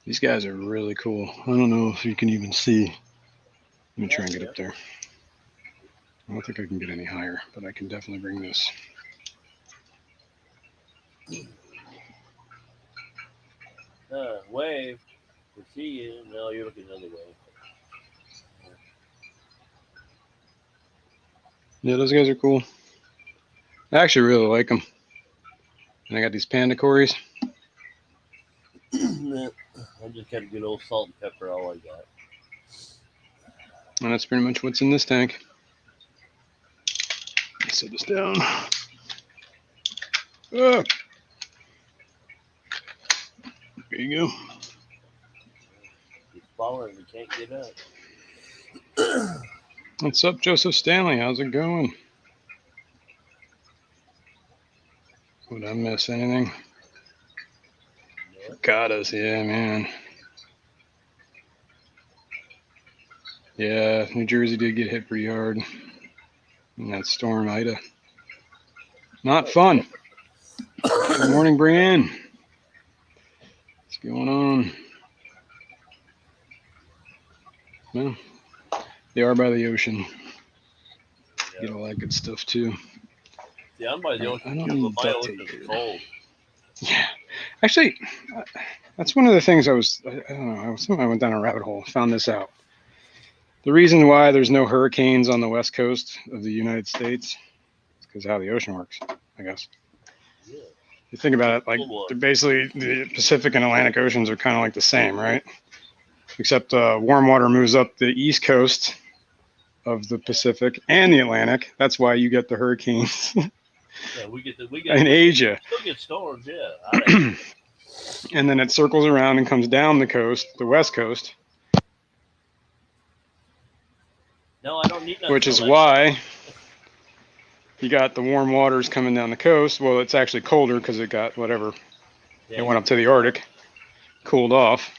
These guys are really cool. I don't know if you can even see. Let me try and get up there. I don't think I can get any higher, but I can definitely bring this. Wave. We see you. No, you're looking the other way. Yeah, those guys are cool. I actually really like them. And I got these panda cories. I just got a good old salt and pepper, all I got. And that's pretty much what's in this tank. Let's set this down. Oh. There you go. He's falling, we can't get up. What's up, Joseph Stanley? How's it going? Would I miss anything? Fricatas, yeah, man. Yeah, New Jersey did get hit pretty hard in that storm, Ida. Not fun. Good morning, Brianne. What's going on? Well, they are by the ocean. Get all that good stuff too. Yeah, I'm by the ocean. I don't need duct tape It's here. cold. Yeah, actually, that's one of the things I don't know. I went down a rabbit hole, found this out. The reason why there's no hurricanes on the west coast of the United States is because of how the ocean works, I guess. Yeah. You think about it, like they're basically the Pacific and Atlantic Oceans are kind of like the same, right? Except warm water moves up the east coast of the Pacific and the Atlantic. That's why you get the hurricanes. Yeah, we get in Asia. We still get storms, yeah. And then it circles around and comes down the coast, the west coast. No, I don't need nothing. Which is why you got the warm waters coming down the coast. Well, it's actually colder because it got whatever. Yeah. It went up to the Arctic, cooled off.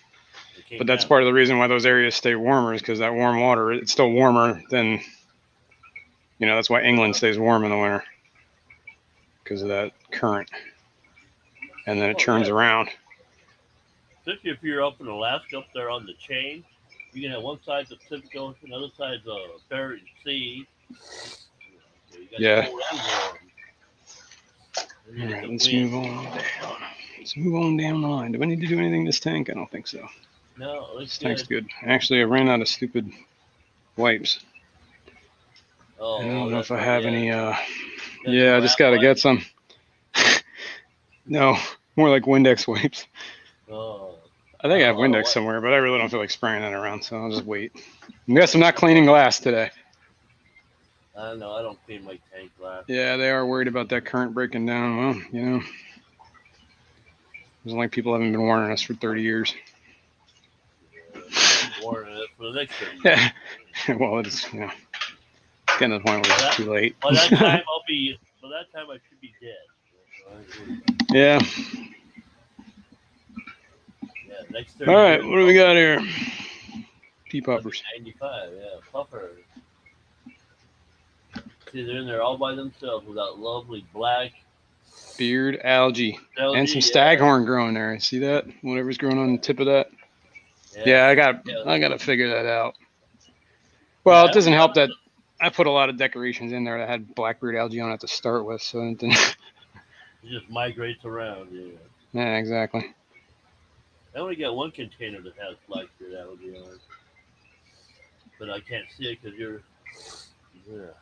But that's part of the reason why those areas stay warmer is because that warm water, it's still warmer than, that's why England stays warm in the winter. Because of that current. And then it turns around. Especially if you're up in Alaska, up there on the chain, you can have one side the Pacific Ocean, the other side the Bering Sea. Yeah. All right, let's move on down. Let's move on down the line. Do I need to do anything in this tank? I don't think so. No, this tank's good. Actually, I ran out of stupid wipes. Oh, I don't know if I have any. Yeah, I just got to get some. No, more like Windex wipes. Oh. I think I have Windex somewhere, but I really don't feel like spraying that around, so I'll just wait. I guess I'm not cleaning glass today. I don't know. I don't clean my tank glass. Yeah, they are worried about that current breaking down. Well, it's like people haven't been warning us for 30 years. Warning us for the next 30 years. Yeah. Well, it's, getting to the point where it's too late. By that time, I should be dead. Yeah. Next 30 All right, years, what do we got here? Pea poppers. 95, yeah, puffers. See, they're in there all by themselves with that lovely black beard algae and some staghorn growing there. See that? Whatever's growing on the tip of that. Yeah, I got to figure that out. Well, it doesn't help that I put a lot of decorations in there that had blackbeard algae on it to start with, so it didn't. It just migrates around. Yeah. Yeah, exactly. I only got one container that has blackbeard out of the yard, but I can't see it because you're. Yeah.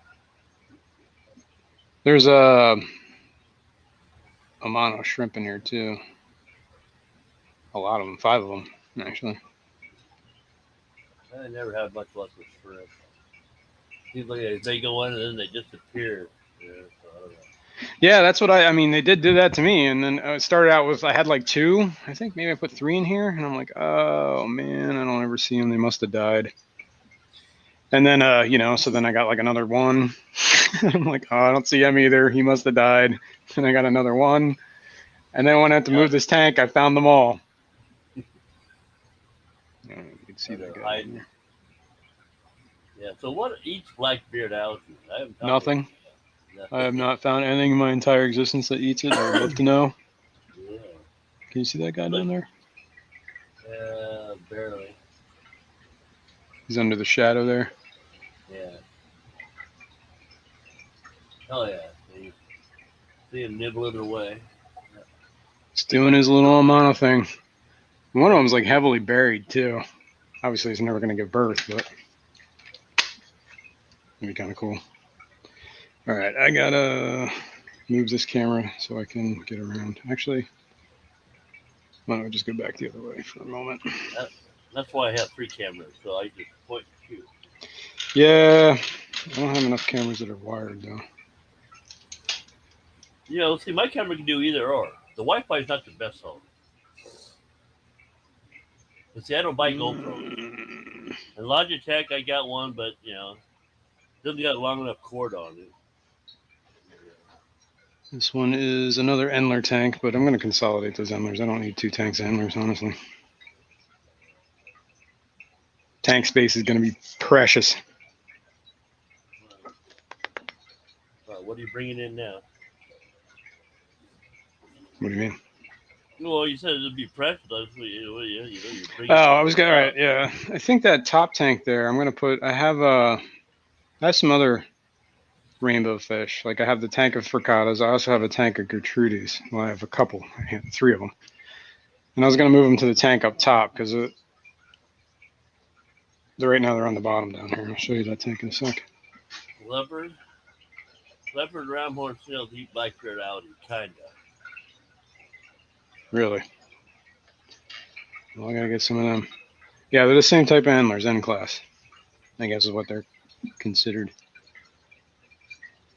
There's a mono shrimp in here too. A lot of them, 5 of them actually. I never had much luck with shrimp. Seems like they go in and then they disappear. Yeah, so I don't know. Yeah, that's what I mean, they did do that to me, and then it started out with I had like 2. I think maybe I put 3 in here, and I'm like, oh man, I don't ever see them. They must have died. And then so then I got like another 1. I'm like, oh, I don't see him either. He must have died. And I got another 1. And then when I had to move this tank, I found them all. You can see that guy in there. Yeah. So what eats blackbeard algae? I haven't. Nothing. Nothing. I have not found anything in my entire existence that eats it. I would love to know. Yeah. Can you see that guy down there? Barely. He's under the shadow there. Yeah. Oh yeah. See him nibbling away. He's doing his little mono thing. One of them's like heavily buried too. Obviously, he's never going to give birth, but it'd be kind of cool. All right, I gotta move this camera so I can get around. Actually, why don't I just go back the other way for a moment? That's why I have 3 cameras, so I just point and shoot. Yeah, I don't have enough cameras that are wired though. See, my camera can do either or. The Wi-Fi is not the best though. But see, I don't buy GoPros. And Logitech, I got one, but doesn't got long enough cord on it. This one is another Endler tank, but I'm going to consolidate those Endlers. I don't need 2 tanks of Endlers, honestly. Tank space is going to be precious. What are you bringing in now? What do you mean? Well, you said it'd be precious. You're bringing. Oh, I was going right. Yeah, I think that top tank there. I'm going to put. I have some other rainbow fish. Like I have the tank of fricatas. I also have a tank of Gertrudes. Well, I have a couple. I have 3 of them. And I was going to move them to the tank up top because right now they're on the bottom down here. I'll show you that tank in a sec. Leopard round horn snails eat blackbeard algae, kinda. Really? Well, I gotta get some of them. Yeah, they're the same type of antlers, N class. I guess is what they're considered.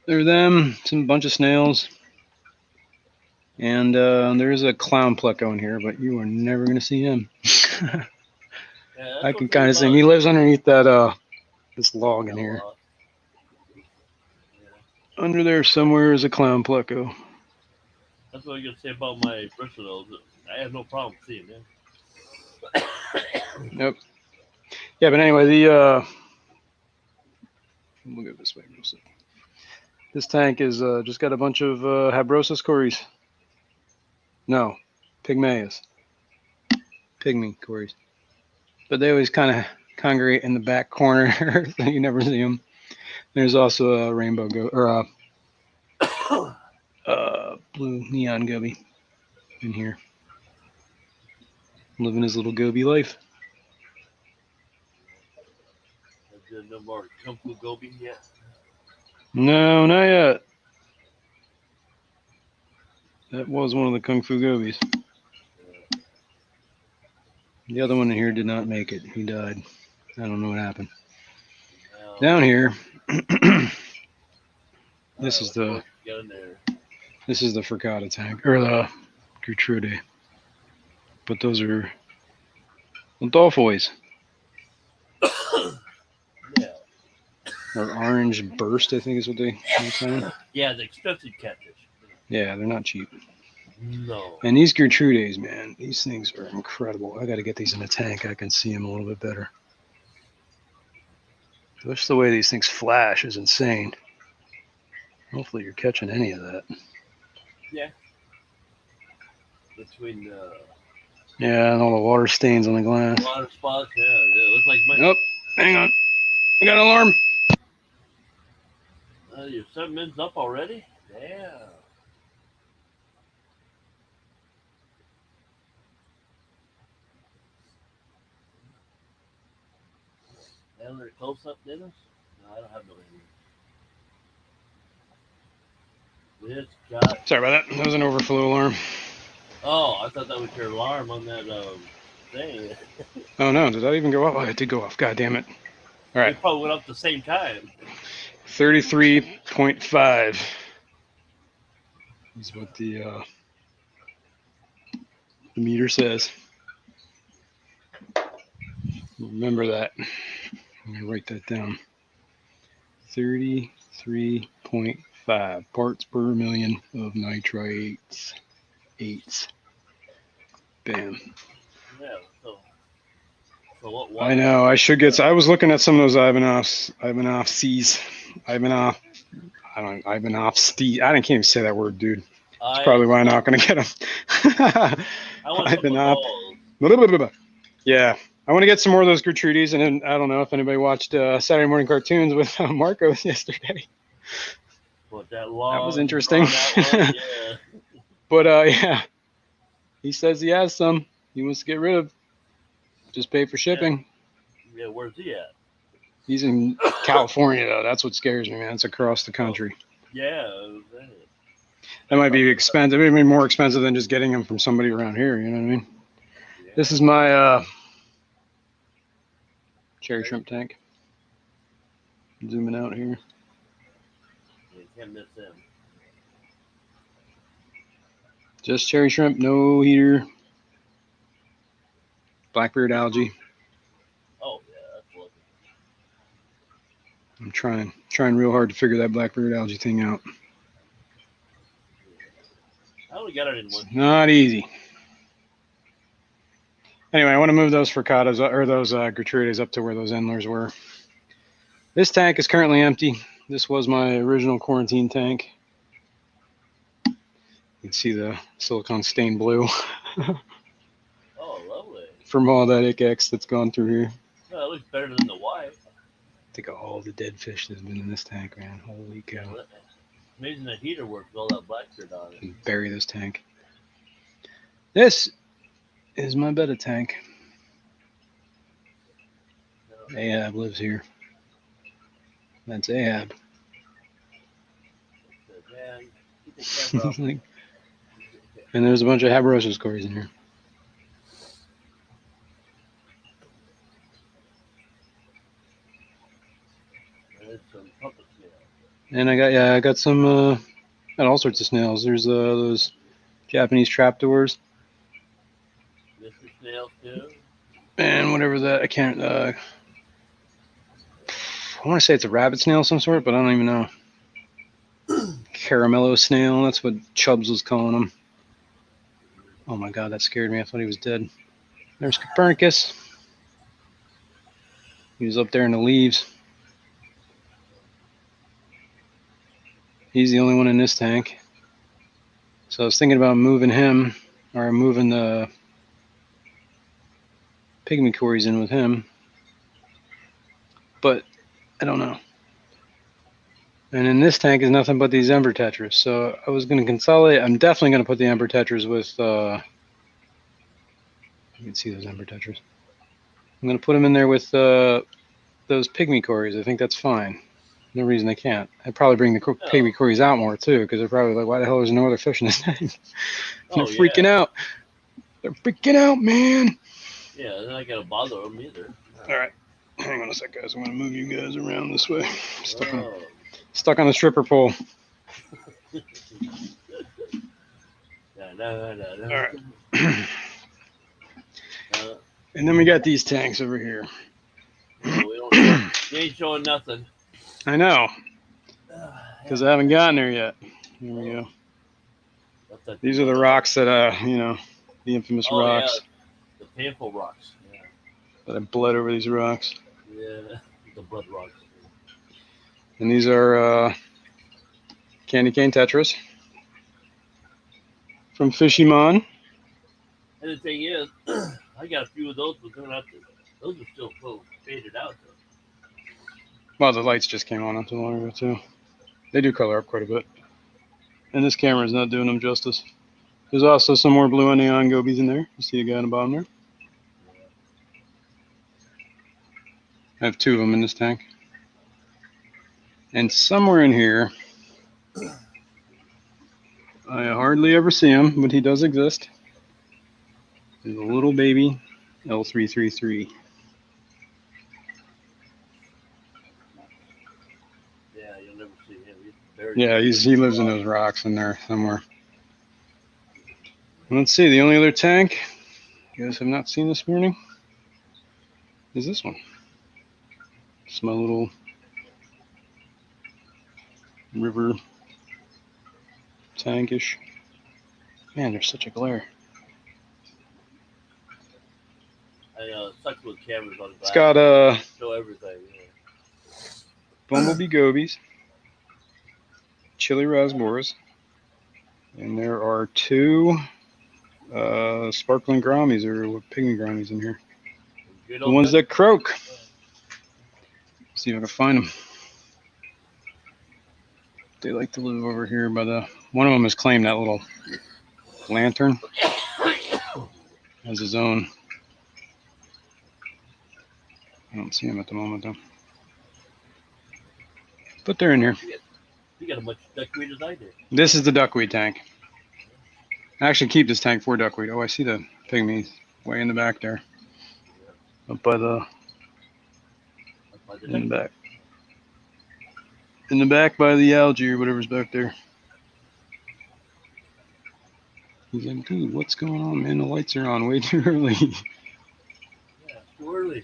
They're them, some bunch of snails. And there's a clown pleco in here, but you are never gonna see him. Yeah, I can kind of see him. He lives underneath that this log in here. Yeah. Under there somewhere is a clown pleco. That's what I gotta say about my bristles. I have no problem seeing them. Nope. Yeah, but anyway, we'll go this way for a second. This tank is just got a bunch of Habrosus cories. No, Pygmaeus. Pygmy cories. But they always kind of congregate in the back corner, so you never see them. There's also a rainbow blue neon goby in here, living his little goby life. No more Kung Fu Gobi yet? No, not yet. That was one of the Kung Fu gobies. The other one in here did not make it. He died. I don't know what happened. Down here, this is the Fricata tank, or the Gertrude. But those are dolphoids. Yeah. Or orange burst, I think is what they say. Yeah, the expensive catfish. Yeah, they're not cheap. No. And these Gertrudes, man, these things are incredible. I got to get these in a tank. I can see them a little bit better. Just the way these things flash is insane. Hopefully you're catching any of that. Yeah. Between yeah, and all the water stains on the glass. Water spots, yeah. It looks like my... Nope. Hang on. I got an alarm. You're 7 minutes up already? Yeah. Another close up, Dennis? No, I don't have no idea. It's got. Sorry about that. That was an overflow alarm. Oh, I thought that was your alarm on that thing. Oh no, did that even go off? Oh, it did go off. God damn it. All right. It probably went up at the same time. 33.5 is what the meter says. Remember that. I'm gonna write that down. 33.5 parts per million of nitrates. Eights. Bam. Yeah. So what? I know. I should get. I was looking at some of those Ivanov C's. Ivanov. I can't even say that word, dude. That's probably why I'm not going to get them. I want some of those. Yeah. I want to get some more of those Gertrudes. And then, I don't know if anybody watched Saturday morning cartoons with Marcos yesterday. What, that was interesting. Yeah. But yeah, he says he has some. He wants to get rid of. Just pay for shipping. Yeah, where's he at? He's in California, though. That's what scares me, man. It's across the country. Yeah. That might be expensive. It might be more expensive than just getting them from somebody around here. You know what I mean? Yeah. This is my cherry shrimp tank. I'm zooming out here. You can't miss him. Just cherry shrimp, no heater. Blackbeard algae. Oh yeah, that's what. I'm trying real hard to figure that blackbeard algae thing out. I only got it in one. Not easy. Anyway, I want to move those fricatas or those gratuities up to where those endlers were. This tank is currently empty. This was my original quarantine tank. You can see the silicone stained blue. Oh, lovely. From all that Icex that's gone through here. Well, it looks better than the white. Think of all the dead fish that's been in this tank, man. Holy cow. Amazing the heater works with all that blackbeard on it. And bury this tank. This is my betta tank. Ahab lives here. That's Ahab. Man, keep the camera off. And there's a bunch of Haberosus cories in here. And I got some got all sorts of snails. There's those Japanese trapdoors. Mr. Snail too. And whatever that I can't I want to say it's a rabbit snail of some sort, but I don't even know. Caramello snail, that's what Chubbs was calling them. Oh my god, that scared me. I thought he was dead. There's Copernicus. He was up there in the leaves. He's the only one in this tank. So I was thinking about moving him, or moving the pygmy cories in with him. But I don't know. And in this tank is nothing but these Ember Tetras. So I was going to consolidate. I'm definitely going to put the Ember Tetras with, you can see those Ember Tetras. I'm going to put them in there with those pygmy cories. I think that's fine. No reason they can't. I'd probably bring the pygmy cories out more too, because they're probably like, why the hell is no other fish in this tank? They're freaking out. They're freaking out, man. Yeah, then I gotta bother them either. All right. Hang on a sec, guys. I'm going to move you guys around this way. Stuck on the stripper pole. All right. And then we got these tanks over here. You ain't showing nothing. I know. Because I haven't gotten there yet. Here we go. These are the rocks that, the infamous rocks. Yeah. The painful rocks. Yeah. That I bled over these rocks. Yeah, the blood rocks. And these are candy cane tetras from Fishroom. And the thing is, I got a few of those, but those are still full faded out though. Well, the lights just came on not too long ago too. They do color up quite a bit. And this camera is not doing them justice. There's also some more blue neon gobies in there. You see a guy on the bottom there? I have 2 of them in this tank. And somewhere in here, I hardly ever see him, but he does exist. There's a little baby L333. Yeah, you'll never see him. He's buried. Yeah, he lives in those rocks in there somewhere. Let's see, the only other tank you guys have not seen this morning is this one. It's my little river tankish. Man, there's such a glare. I know, it sucks with cameras on the It's glass. got Show everything. Yeah. bumblebee gobies, chili raspberries, and there are 2 sparkling grommies or pygmy grommies in here. Good The old ones that croak. Yeah. See if I can find them. They like to live over here by the. One of them has claimed that little lantern as his own. I don't see him at the moment though. But they're in here. You got as much duckweed as I did. This is the duckweed tank. I actually keep this tank for duckweed. Oh, I see the pygmies way in the back there. Up by the. In the back. In the back by the algae or whatever's back there. He's like, dude, what's going on, man? The lights are on way too early. Yeah, too early.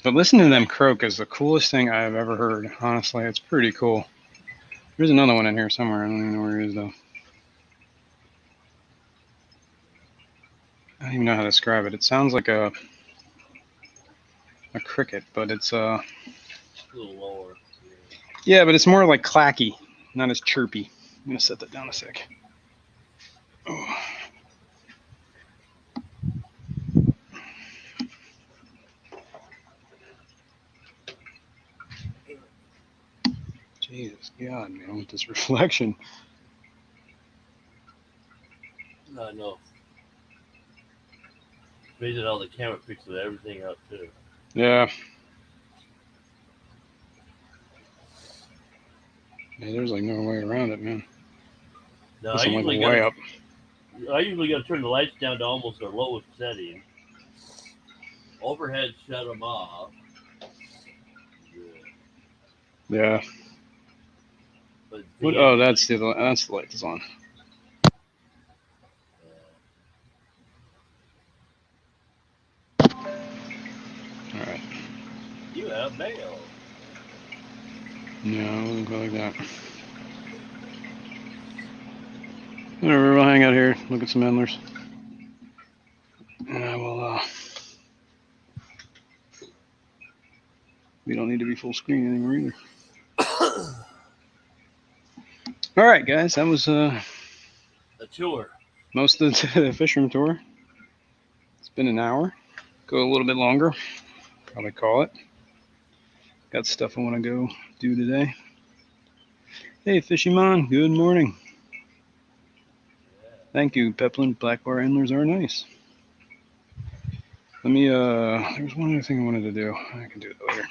But listening to them croak is the coolest thing I've ever heard. Honestly, it's pretty cool. There's another one in here somewhere. I don't even know where he is though. I don't even know how to describe it. It sounds like a cricket, but it's A little lower. yeah, but it's more like clacky, not as chirpy. I'm gonna set that down a sec. Oh. Jesus God, man, with this reflection. I know. Amazing how the camera picks everything out too. Yeah. Yeah, there's like no way around it, man. No, This I one usually like way up. got to turn the lights down to almost their lowest setting. Overhead, shut them off. Yeah. But What, oh, that's the light that's on. All right. You have mail. No, it wouldn't go like that. Whatever, we'll hang out here, look at some endlers. And I will, we don't need to be full screen anymore either. All right, guys, that was A tour. most of the Fishroom tour. It's been an hour. Go a little bit longer, probably call it. Got stuff I want to go do today. Hey, Fishymon, good morning. Thank you, Peplin. Blackbar endlers are nice. Let me, there's one other thing I wanted to do. I can do it later.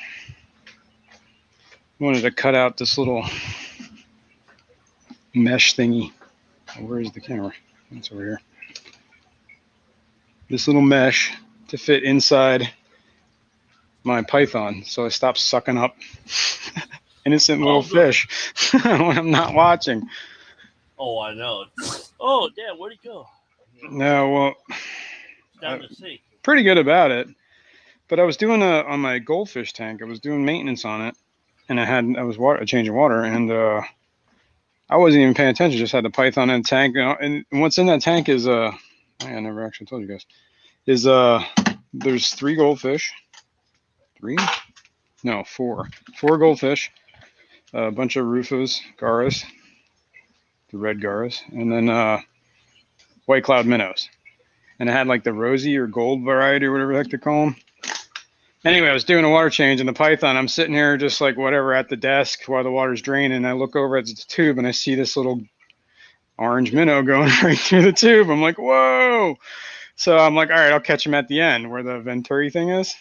I wanted to cut out this little mesh thingy. Where is the camera? It's over here. This little mesh to fit inside my python, so I stop sucking up innocent little fish when I'm not watching. Oh, I know. Oh, damn, where'd he go? No, well, Down the sink. pretty good about it. But I was doing on my goldfish tank. I was doing maintenance on it, and I was changing water, and I wasn't even paying attention. Just had the python in the tank, and what's in that tank is I never actually told you guys is there's 3 goldfish. 3? No, 4. 4 goldfish, a bunch of rufos, garas, the red garas, and then white cloud minnows. And it had like the rosy or gold variety or whatever the heck they call them. Anyway, I was doing a water change in the python. I'm sitting here just like whatever at the desk while the water's draining. And I look over at the tube and I see this little orange minnow going right through the tube. I'm like, whoa. So I'm like, all right, I'll catch him at the end where the Venturi thing is.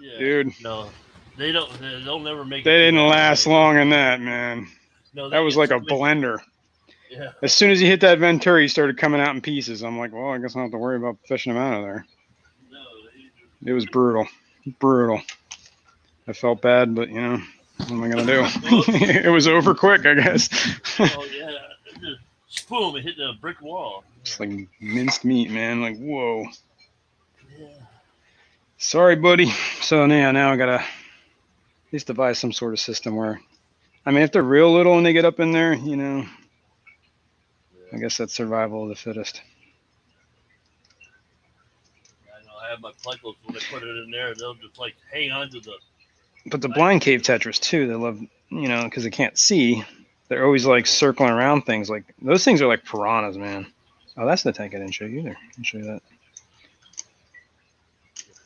Yeah. Dude. No, they don't. They'll never make it. They to didn't that last point. long in that, man. No, That they was get like a squished. blender. Yeah. As soon as he hit that Venturi, he started coming out in pieces. I'm like, well, I guess I don't have to worry about fishing him out of there. No, It was brutal. Brutal. I felt bad, but, you know, what am I going to do? It was over quick, I guess. oh yeah. Just boom! It hit the brick wall. It's like minced meat, man. Like, whoa. Yeah. Sorry, buddy. So, yeah, now I got to at least devise some sort of system where, I mean, if they're real little and they get up in there, you know, I guess that's survival of the fittest. I know. I have my pluggles when I put it in there. They'll just like hang on to the. But the blind cave tetras, too, they love, you know, because they can't see. They're always like circling around things. Like, those things are like piranhas, man. Oh, that's the tank I didn't show you either. I'll show you that.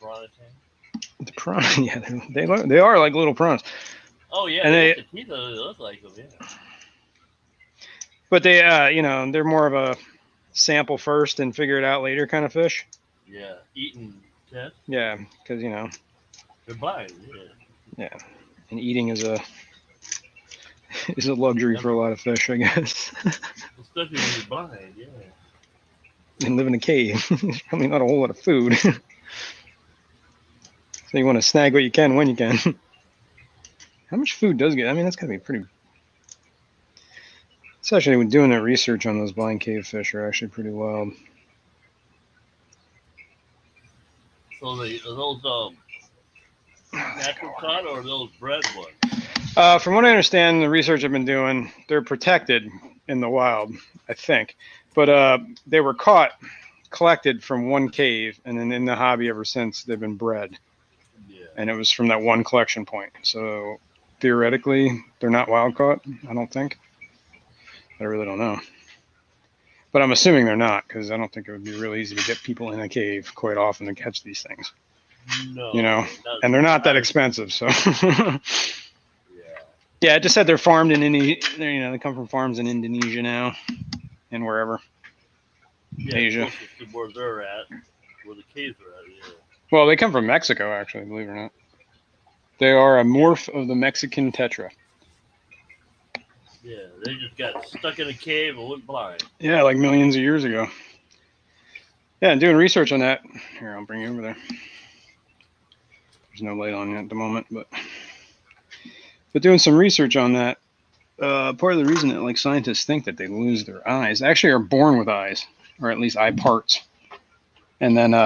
Piranha tank. The piranha, yeah, they are like little piranhas. Oh yeah, And they teeth look like them. Yeah. But they, you know, they're more of a sample first and figure it out later kind of fish. Yeah, eating test. Yeah, because you know. They're blind. Yeah. Yeah, and eating is a luxury for a lot of fish, I guess. Especially when you're blind. Yeah. And live in a cave, there's probably not a whole lot of food. So you want to snag what you can when you can. How much food does get? I mean, that's gotta be pretty. It's actually when doing that research on those blind cave fish are actually pretty wild. So those natural caught or those bred ones? From what I understand, the research I've been doing, they're protected in the wild, I think. But they were collected from one cave, and then in the hobby ever since they've been bred. Yeah. And it was from that one collection point. So theoretically, they're not wild caught, I don't think. I really don't know. But I'm assuming they're not, because I don't think it would be real easy to get people in a cave quite often to catch these things. No. You know, and they're not that expensive, so. Yeah. Yeah, it just said they're farmed in they come from farms in Indonesia now, and wherever. Yeah, Asia. closest to where they're at, where the caves are at. Yeah. Well, they come from Mexico, actually, believe it or not. They are a morph of the Mexican tetra. Yeah, they just got stuck in a cave and went blind. Yeah, like millions of years ago. Yeah, and doing research on that. Here, I'll bring you over there. There's no light on at the moment, but doing some research on that. Part of the reason that like scientists think that they lose their eyes actually are born with eyes, or at least eye parts, and then they.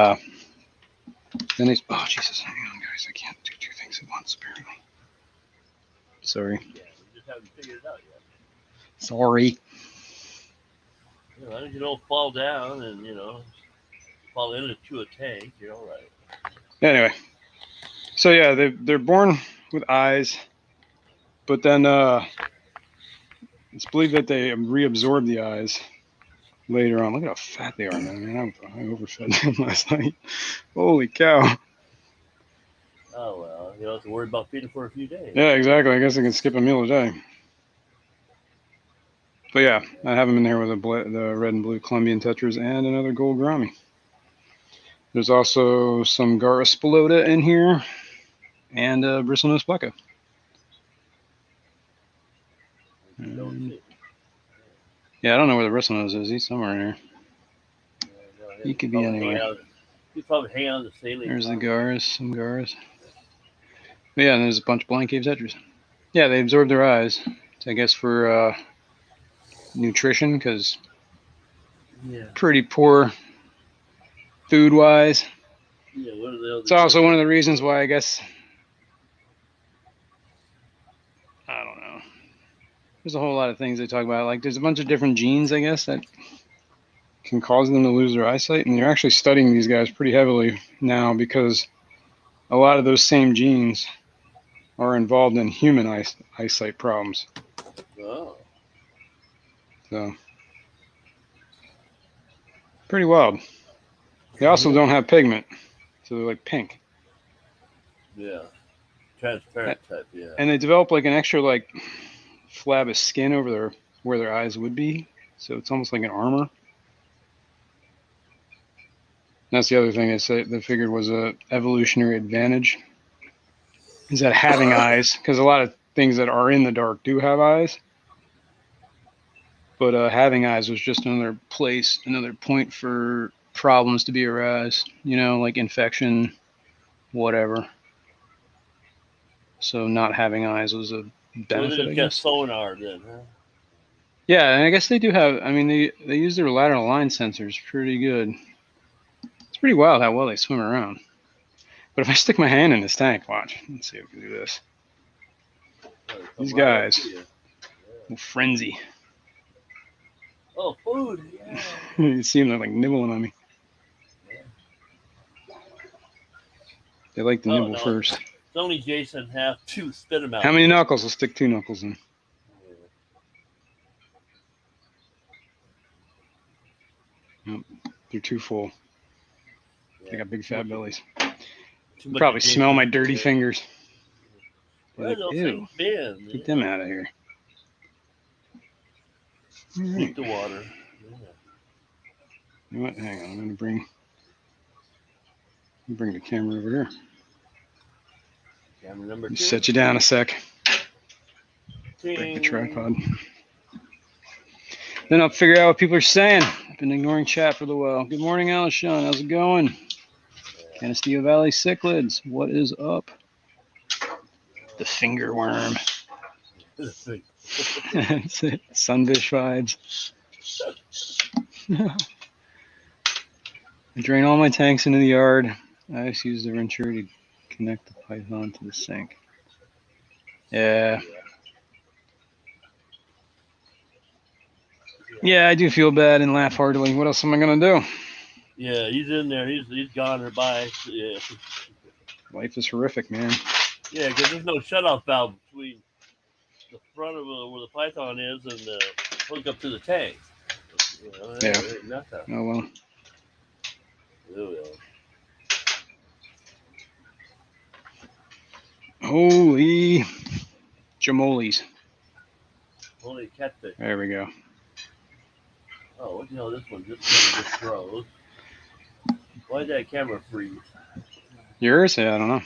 Oh Jesus! Hang on, guys. I can't do two things at once. Apparently. Sorry. Yeah, we just haven't figured it out yet. Sorry. As long as you don't fall down and fall into a tank, you're all right. Anyway, so yeah, they're born with eyes, but then it's believed that they reabsorb the eyes later on. Look at how fat they are, man. I overfed them last night. Holy cow. Oh well, you don't have to worry about feeding for a few days. Yeah, exactly. I guess I can skip a meal a day. But yeah, I have them in there with the red and blue Colombian tetras and another gold gourami. There's also some Gara spilota in here and bristlenose pleca. Yeah, I don't know where the bristlenose is. He's somewhere in here. He could be anywhere. He's probably hanging on the saline. There's the Garas, some Garas. But yeah, and there's a bunch of blind cave tetras. Yeah, they absorb their eyes, I guess, for nutrition, because pretty poor food-wise. Yeah, what are the it's also one of the reasons why I guess, I don't know. There's a whole lot of things they talk about. Like, there's a bunch of different genes, I guess, that can cause them to lose their eyesight. And they're actually studying these guys pretty heavily now because a lot of those same genes are involved in human eyesight problems. Oh. So, pretty wild. They also don't have pigment, so they're like pink. Yeah. Transparent type, yeah. And they develop like an extra like flab of skin over where their eyes would be. So it's almost like an armor. And that's the other thing they figured was a evolutionary advantage is that having eyes, because a lot of things that are in the dark do have eyes. But having eyes was just another point for problems to be arised, like infection, whatever. So not having eyes was a benefit, I Just guess. sonar then, huh? Yeah, and I guess they do have, they use their lateral line sensors pretty good. It's pretty wild how well they swim around. But if I stick my hand in this tank, watch, let's see if we can do this. These guys will frenzy. Oh, food, yeah. You see them, they're like nibbling on me. They like to nibble first. It's only Jason have to spit them out. How many knuckles? We'll stick 2 knuckles in. Nope, they're too full. They got big fat bellies. You probably smell my dirty fingers. Like, ew, get them out of here. Keep the water. You know what? Hang on, I'm gonna bring the camera over here. Camera number 2. Set you down a sec. Ting. Break the tripod. Then I'll figure out what people are saying. I've been ignoring chat for a little while. Good morning, Alishon. How's it going? Canastilla Valley cichlids. What is up? The finger worm. That's it. Sunfish vibes. I drain all my tanks into the yard. I just use the wrencher to connect the python to the sink. Yeah. Yeah, I do feel bad and laugh heartily. What else am I going to do? Yeah, he's in there. He's gone or by. Yeah. Life is horrific, man. Yeah, because there's no shutoff valve between the front of where the python is and the hook up to the tank. Yeah. Nothing. Oh, well. Holy jamoles. Holy catfish. There we go. Oh, what the hell? This one just froze. Why did that camera freeze? Yours? Yeah, I don't know.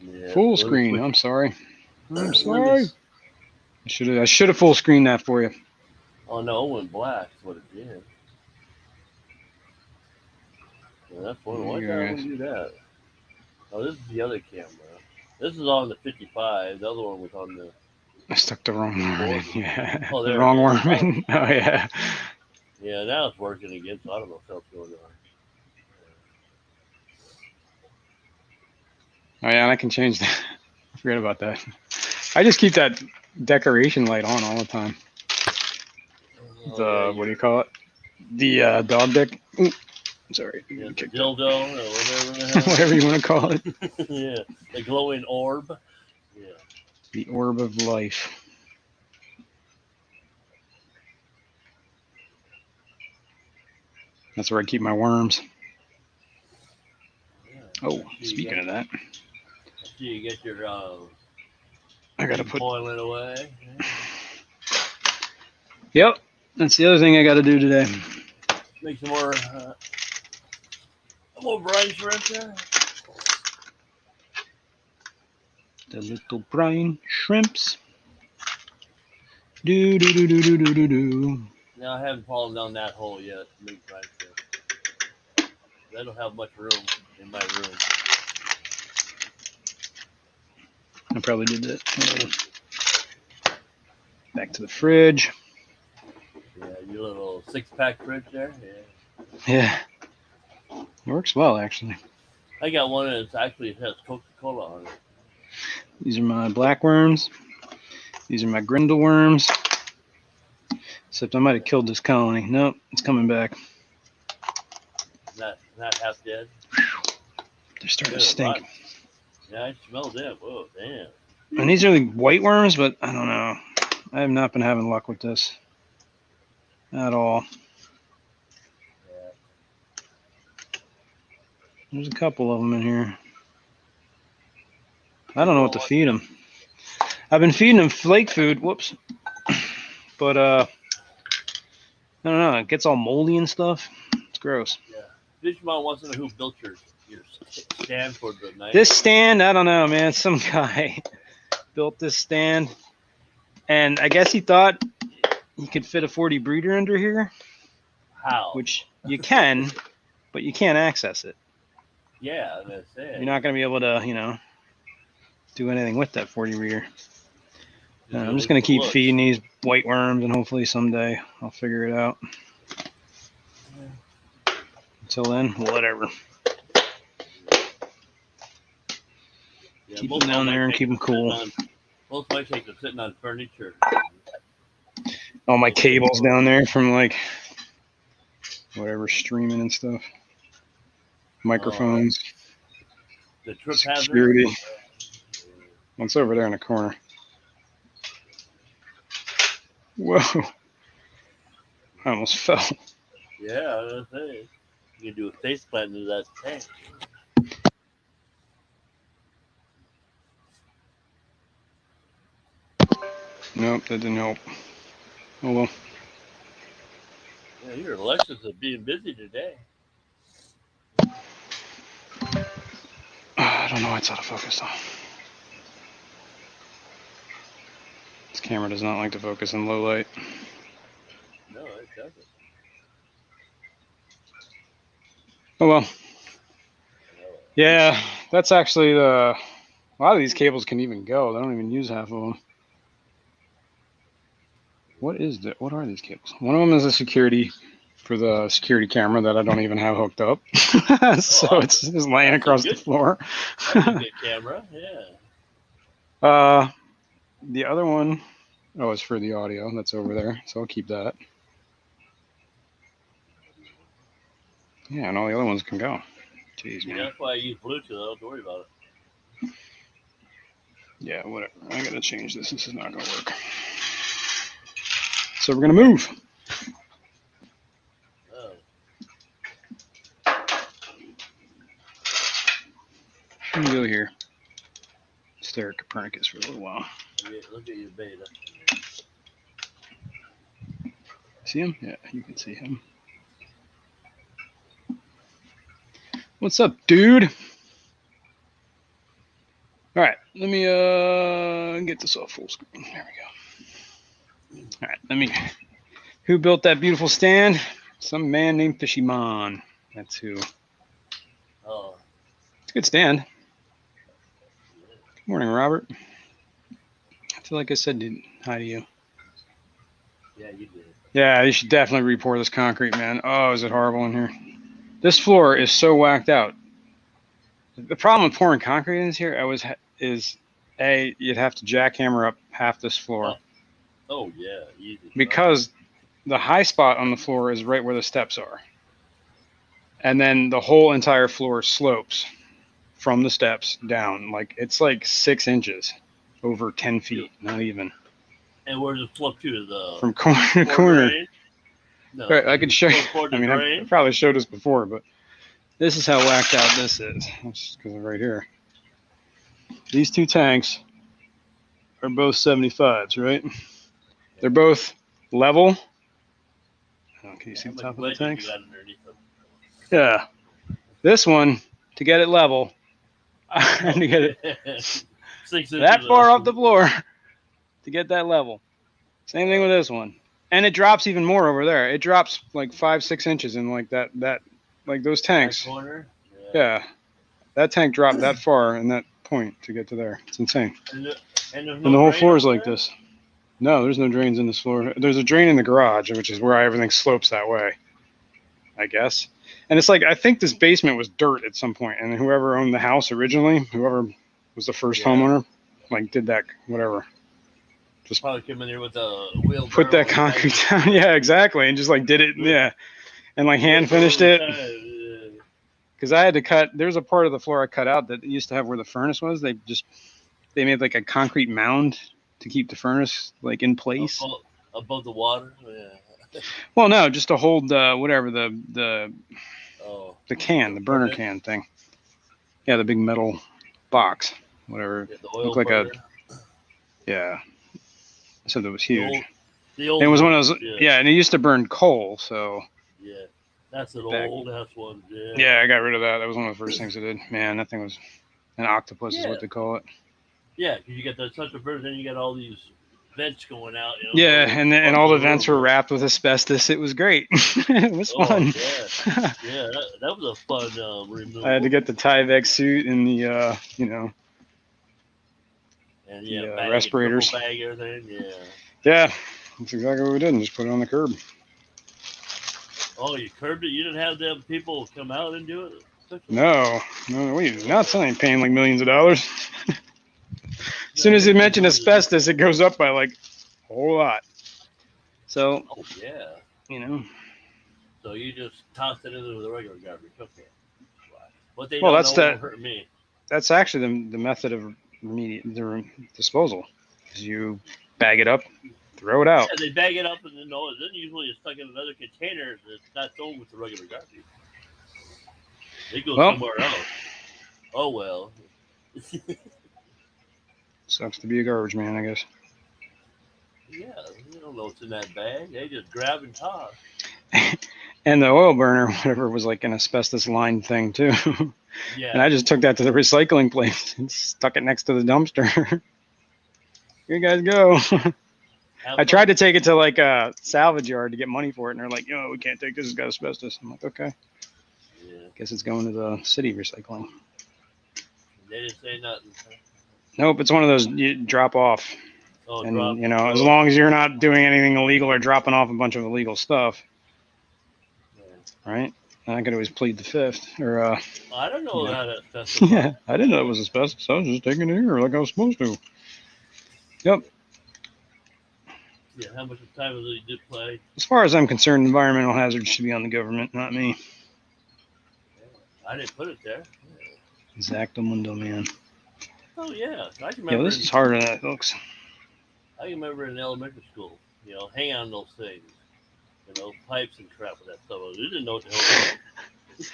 Yeah, Full screen. I'm sorry. I'm sorry. I should have full screened that for you. Oh no, it went black. That's what it did. Yeah, that's one. Why did I do that? Oh, this is the other camera. This is on the 55. The other one was on the. I stuck the wrong worm in. Yeah. Oh, the wrong worm in. Oh, yeah. Yeah, now it's working again, so I don't know what else going on. Oh, yeah, and I can change that. I forgot about that. I just keep that decoration light on all the time. What do you call it? The dog deck. Ooh, sorry. Yeah, the dildo or whatever. Whatever you want to call it. Yeah, the glowing orb. Yeah. The orb of life. That's where I keep my worms. Yeah. Oh, speaking of that. After you get your I gotta put boiling away. Yep, that's the other thing I got to do today. Make some more brine shrimp there. The little brine shrimps. Do do do do do do do do. No, I haven't fallen down that hole yet to make brine shrimp. I don't have much room in my room. I probably did that. Back to the fridge. Yeah, your little 6-pack fridge there. Yeah. It works well, actually. I got one that actually has Coca-Cola on it. These are my black worms. These are my grindle worms. Except I might have killed this colony. Nope, it's coming back. Not half dead. They're starting to stink. Yeah, I smell them. Whoa, damn. And these are like white worms, but I don't know. I have not been having luck with this at all. Yeah. There's a couple of them in here. I don't know what to feed them. I've been feeding them flake food. Whoops. But I don't know. It gets all moldy and stuff. It's gross. Yeah. Fishmont wants to know who built yours. your stand for the night. This stand, I don't know, man. Some guy built this stand, and I guess he thought he could fit a 40 breeder under here, How? which you can, but you can't access it. Yeah, that's it. You're not going to be able to, do anything with that 40 breeder. I'm just going to keep feeding these white worms, and hopefully someday I'll figure it out. Until then, whatever. Yeah, Keep them down there and keep them cool. Most of my tanks are sitting on furniture. All my cables down there from like whatever streaming and stuff. Microphones. The trip Security. hazard. It's over there in the corner. Whoa. I almost fell. Yeah, I was gonna say. You can do a face plant into that tank. Nope, that didn't help. Oh well. Yeah, your elections are being busy today. I don't know why it's out of focus though. This camera does not like to focus in low light. No, it doesn't. Oh well. Yeah, that's actually a lot of these cables can even go. They don't even use half of them. What are these cables? One of them is a security for the security camera that I don't even have hooked up. So it's just laying across the floor. That's a good camera, yeah. The other one, is for the audio. That's over there, so I'll keep that. Yeah, and all the other ones can go. Jeez, man. Yeah, that's why I use Bluetooth. I don't have to worry about it. Yeah, whatever. I gotta change this. This is not gonna work. So we're gonna move. Oh. What do we do here? Stare at Copernicus for a little while. Look at your beta. See him? Yeah, you can see him. What's up, dude? All right, let me get this off full screen. There we go. All right, who built that beautiful stand? Some man named Fishymon. That's who. Oh. It's a good stand. Good morning, Robert. I feel like I said hi to you. Yeah, you did. Yeah, you should definitely re-pour this concrete, man. Oh, is it horrible in here? This floor is so whacked out. The problem with pouring concrete in here is you'd have to jackhammer up half this floor. Oh yeah, easy. Because the high spot on the floor is right where the steps are. And then the whole entire floor slopes from the steps down. It's like 6 inches over 10 feet, not even. And where does it slope to? From corner to corner. No, right, I could show you. I mean, I probably showed this before, but this is how whacked out this is. That's because of right here. These two tanks are both 75s, right? They're both level. Oh, can you see the top of the tanks? Yeah. This one, to get it level, I had to get it that far off the floor to get that level. Same thing with this one. And it drops even more over there. It drops like 5-6 inches in like that like those tanks. That corner? Yeah. That tank dropped that far in that point to get to there. It's insane. And the whole floor is like this. No, there's no drains in this floor. There's a drain in the garage, which is where everything slopes that way, I guess. And it's like, I think this basement was dirt at some point, and whoever owned the house originally, whoever was the first homeowner, did that, whatever. Just probably came in there with a wheelbarrow. Put that concrete down. Yeah, exactly. And just did it. Yeah. And hand finished it. Because I had to cut, there's a part of the floor I cut out that used to have where the furnace was. They made a concrete mound to keep the furnace in place. Above the water? Yeah. Well, no, just to hold whatever the burner can thing. Yeah, the big metal box, whatever. Yeah, the oil burner. Yeah. I said that was huge. The old it was one of those, and it used to burn coal, so. Yeah. That's an Back. old ass one. Yeah. Yeah, I got rid of that. That was one of the first things I did. Man, that thing was an octopus is Yeah. what they call it. Yeah, because you got the such a bird, then you got all these vents going out. You know, Yeah, going and up all to the vents were river. wrapped with asbestos. It was great. It was Oh fun. yeah, yeah. That was a fun removal. I had to get the Tyvek suit and the And the yeah, respirators. triple bag everything. Yeah. Yeah, that's exactly what we did. And just put it on the curb. Oh, you curbed it. You didn't have them people come out and do it. No, wait, not something paying like millions of dollars. As soon No, as they you can mention do it. asbestos, it goes up by like a whole lot. So, Oh yeah. you know, So you just tossed it into the regular garbage. Okay. What they well, don't that's know won't the hurt me. that's actually the method of disposal. Is you bag it up, throw it out. Yeah, they bag it up and then usually it's stuck in another container that's not filled with the regular garbage. They go Well, somewhere else. Oh well. sucks to be a garbage man, I guess. Yeah, you don't know what's in that bag. They just grab and toss. And the oil burner, whatever, was like an asbestos lined thing too. Yeah. And I just took that to the recycling place and stuck it next to the dumpster. Here you guys go. I tried to take it to like a salvage yard to get money for it, and they're like, "Yo, we can't take this. It's got asbestos." I'm like, "Okay, Yeah. guess it's going to the city recycling." They didn't say nothing. Nope, it's one of those you drop off, Oh, and drop. you know, as long as you're not doing anything illegal or dropping off a bunch of illegal stuff, Yeah. right? I could always plead the fifth, or I don't know yeah. how to specify. Yeah, I didn't know it was asbestos. I was just taking it here like I was supposed to. Yep. Yeah, how much time did you play? As far as I'm concerned, environmental hazards should be on the government, not me. Yeah. I didn't put it there. Yeah. Exacto mundo, man. Oh yeah, I can Yeah, remember. this is harder than it looks. I can remember in elementary school. You know, hang on those things. You know, pipes and crap with that stuff. We didn't know what the hell it was.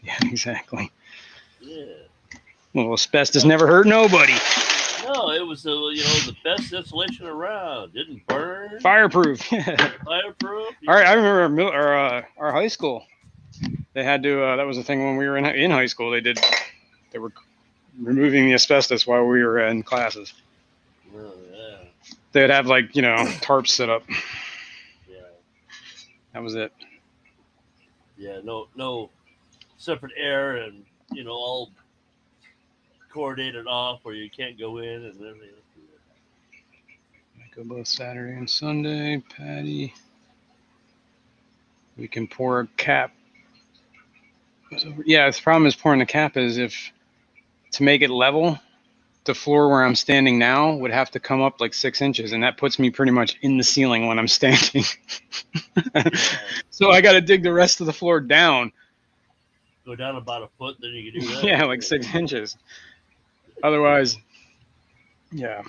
Yeah, exactly. Yeah. Well, asbestos never hurt nobody. No, it was the best insulation around. Didn't burn. Fireproof. Fireproof. All right, I remember our high school. They had to. That was the thing when we were in high school. They were removing the asbestos while we were in classes. Oh, yeah. They'd have like tarps set up. Yeah. That was it. Yeah. No separate air and all coordinated off where you can't go in and everything. Go both Saturday and Sunday. Patty. We can pour a cap. Yeah, the problem is pouring the cap is to make it level, the floor where I'm standing now would have to come up like 6 inches, and that puts me pretty much in the ceiling when I'm standing. So I got to dig the rest of the floor down. Go down about a foot, then you can do that. Yeah, like 6 inches. Otherwise, yeah.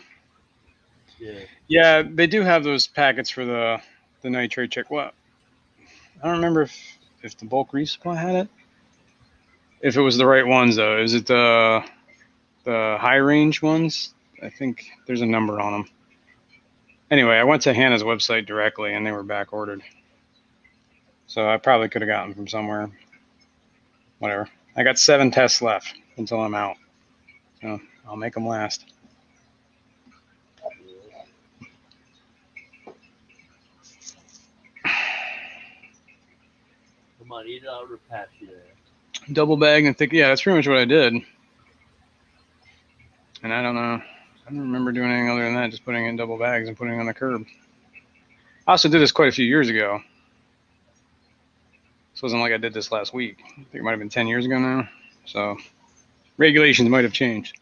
Yeah. Yeah, they do have those packets for the nitrate check. What? I don't remember if the bulk resupply had it. If it was the right ones though, is it the high range ones? I think there's a number on them. Anyway, I went to Hannah's website directly, and they were back ordered. So I probably could have gotten them from somewhere. Whatever. I got 7 tests left until I'm out. So I'll make them last. Come on, eat it out or pass you there. Double bag and think, yeah, that's pretty much what I did. And I don't know. I don't remember doing anything other than that, just putting it in double bags and putting it on the curb. I also did this quite a few years ago. This wasn't like I did this last week. I think it might have been 10 years ago now. So regulations might have changed.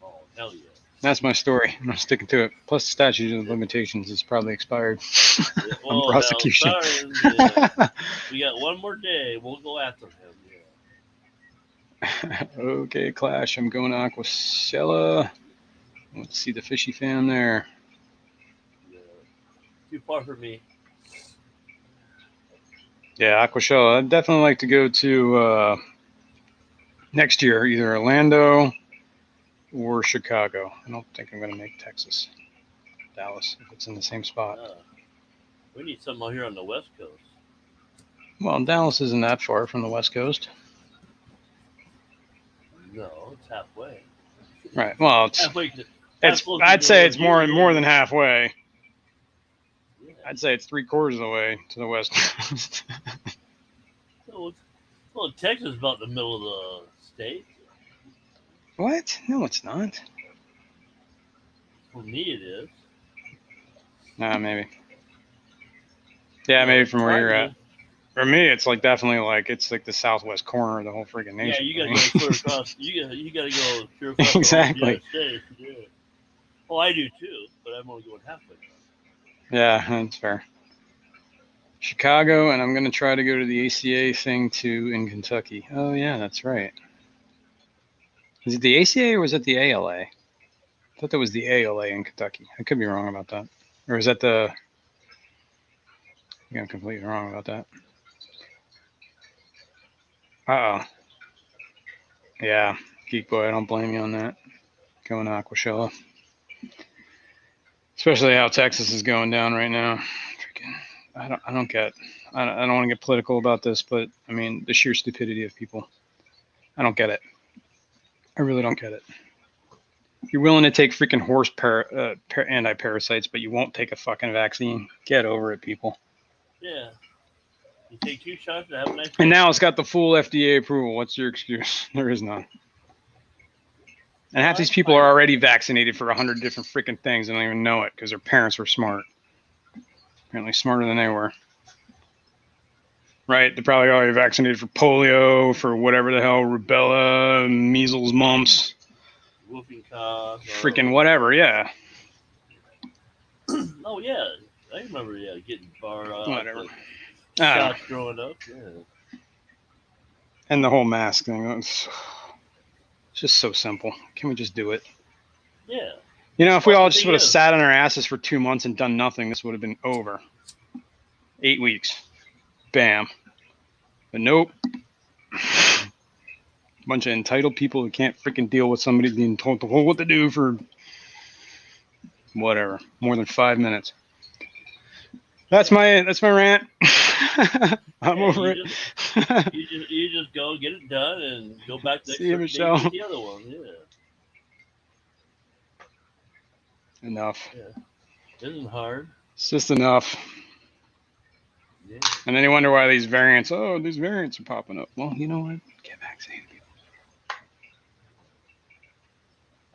Oh, hell yeah. That's my story. I'm sticking to it. Plus, the statute of limitations is probably expired Yeah, on prosecution. No, sorry, yeah. We got one more day. We'll go after him. Yeah. Okay, Clash. I'm going to Aquashella. Let's see the fishy fam there. Yeah. Too far for me. Yeah, Aquashella. I'd definitely like to go to next year, either Orlando or Chicago. I don't think I'm going to make Texas, Dallas, if it's in the same spot. We need something out here on the West Coast. Well, Dallas isn't that far from the West Coast. No, it's halfway. Right. Well, it's Halfway. I'd say it's more than halfway. Yeah. I'd say it's 3/4 of the way to the West Coast. Well, Texas is about the middle of the state. What? No, it's not. For me, it is. Nah, maybe. Yeah, maybe from where you're at. For me, it's like definitely like it's like the southwest corner of the whole freaking Yeah, nation. you gotta go clear across. You gotta go clear across Exactly. the whole United States. Yeah. Oh, I do too, but I'm only going halfway. Yeah, that's fair. Chicago, and I'm gonna try to go to the ACA thing too in Kentucky. Oh yeah, that's right. Is it the ACA or was it the ALA? I thought that was the ALA in Kentucky. I could be wrong about that. Or is that the? I think I'm completely wrong about that. Uh oh. Yeah, Geek Boy, I don't blame you on that. Going to Aquashella. Especially how Texas is going down right now. Freaking, I don't want to get political about this, but I mean the sheer stupidity of people. I don't get it. I really don't get it. You're willing to take freaking horse anti-parasites, but you won't take a fucking vaccine. Get over it, people. Yeah. You take 2 shots and have a nice day. And now it's got the full FDA approval. What's your excuse? There is none. And half these people are already vaccinated for 100 different freaking things and don't even know it because their parents were smart. Apparently smarter than they were. Right? They're probably already vaccinated for polio, for whatever the hell, rubella, measles, mumps. Whooping cough. Freaking whatever, yeah. Oh, yeah. I remember, getting Whatever. Shots growing up, yeah. And the whole mask thing. It's just so simple. Can we just do it? Yeah. You know, if we all just would have sat on our asses for 2 months and done nothing, this would have been over. 8 weeks. Bam. But nope. Bunch of entitled people who can't freaking deal with somebody being told what to do for whatever, more than 5 minutes. That's my rant. I'm over it. You just go get it done and go back next See you, Michelle. with the other one. Yeah. Enough. Yeah. It isn't hard. It's just enough. Yeah. And then you wonder why these variants are popping up. Well, you know what? Get vaccinated, people.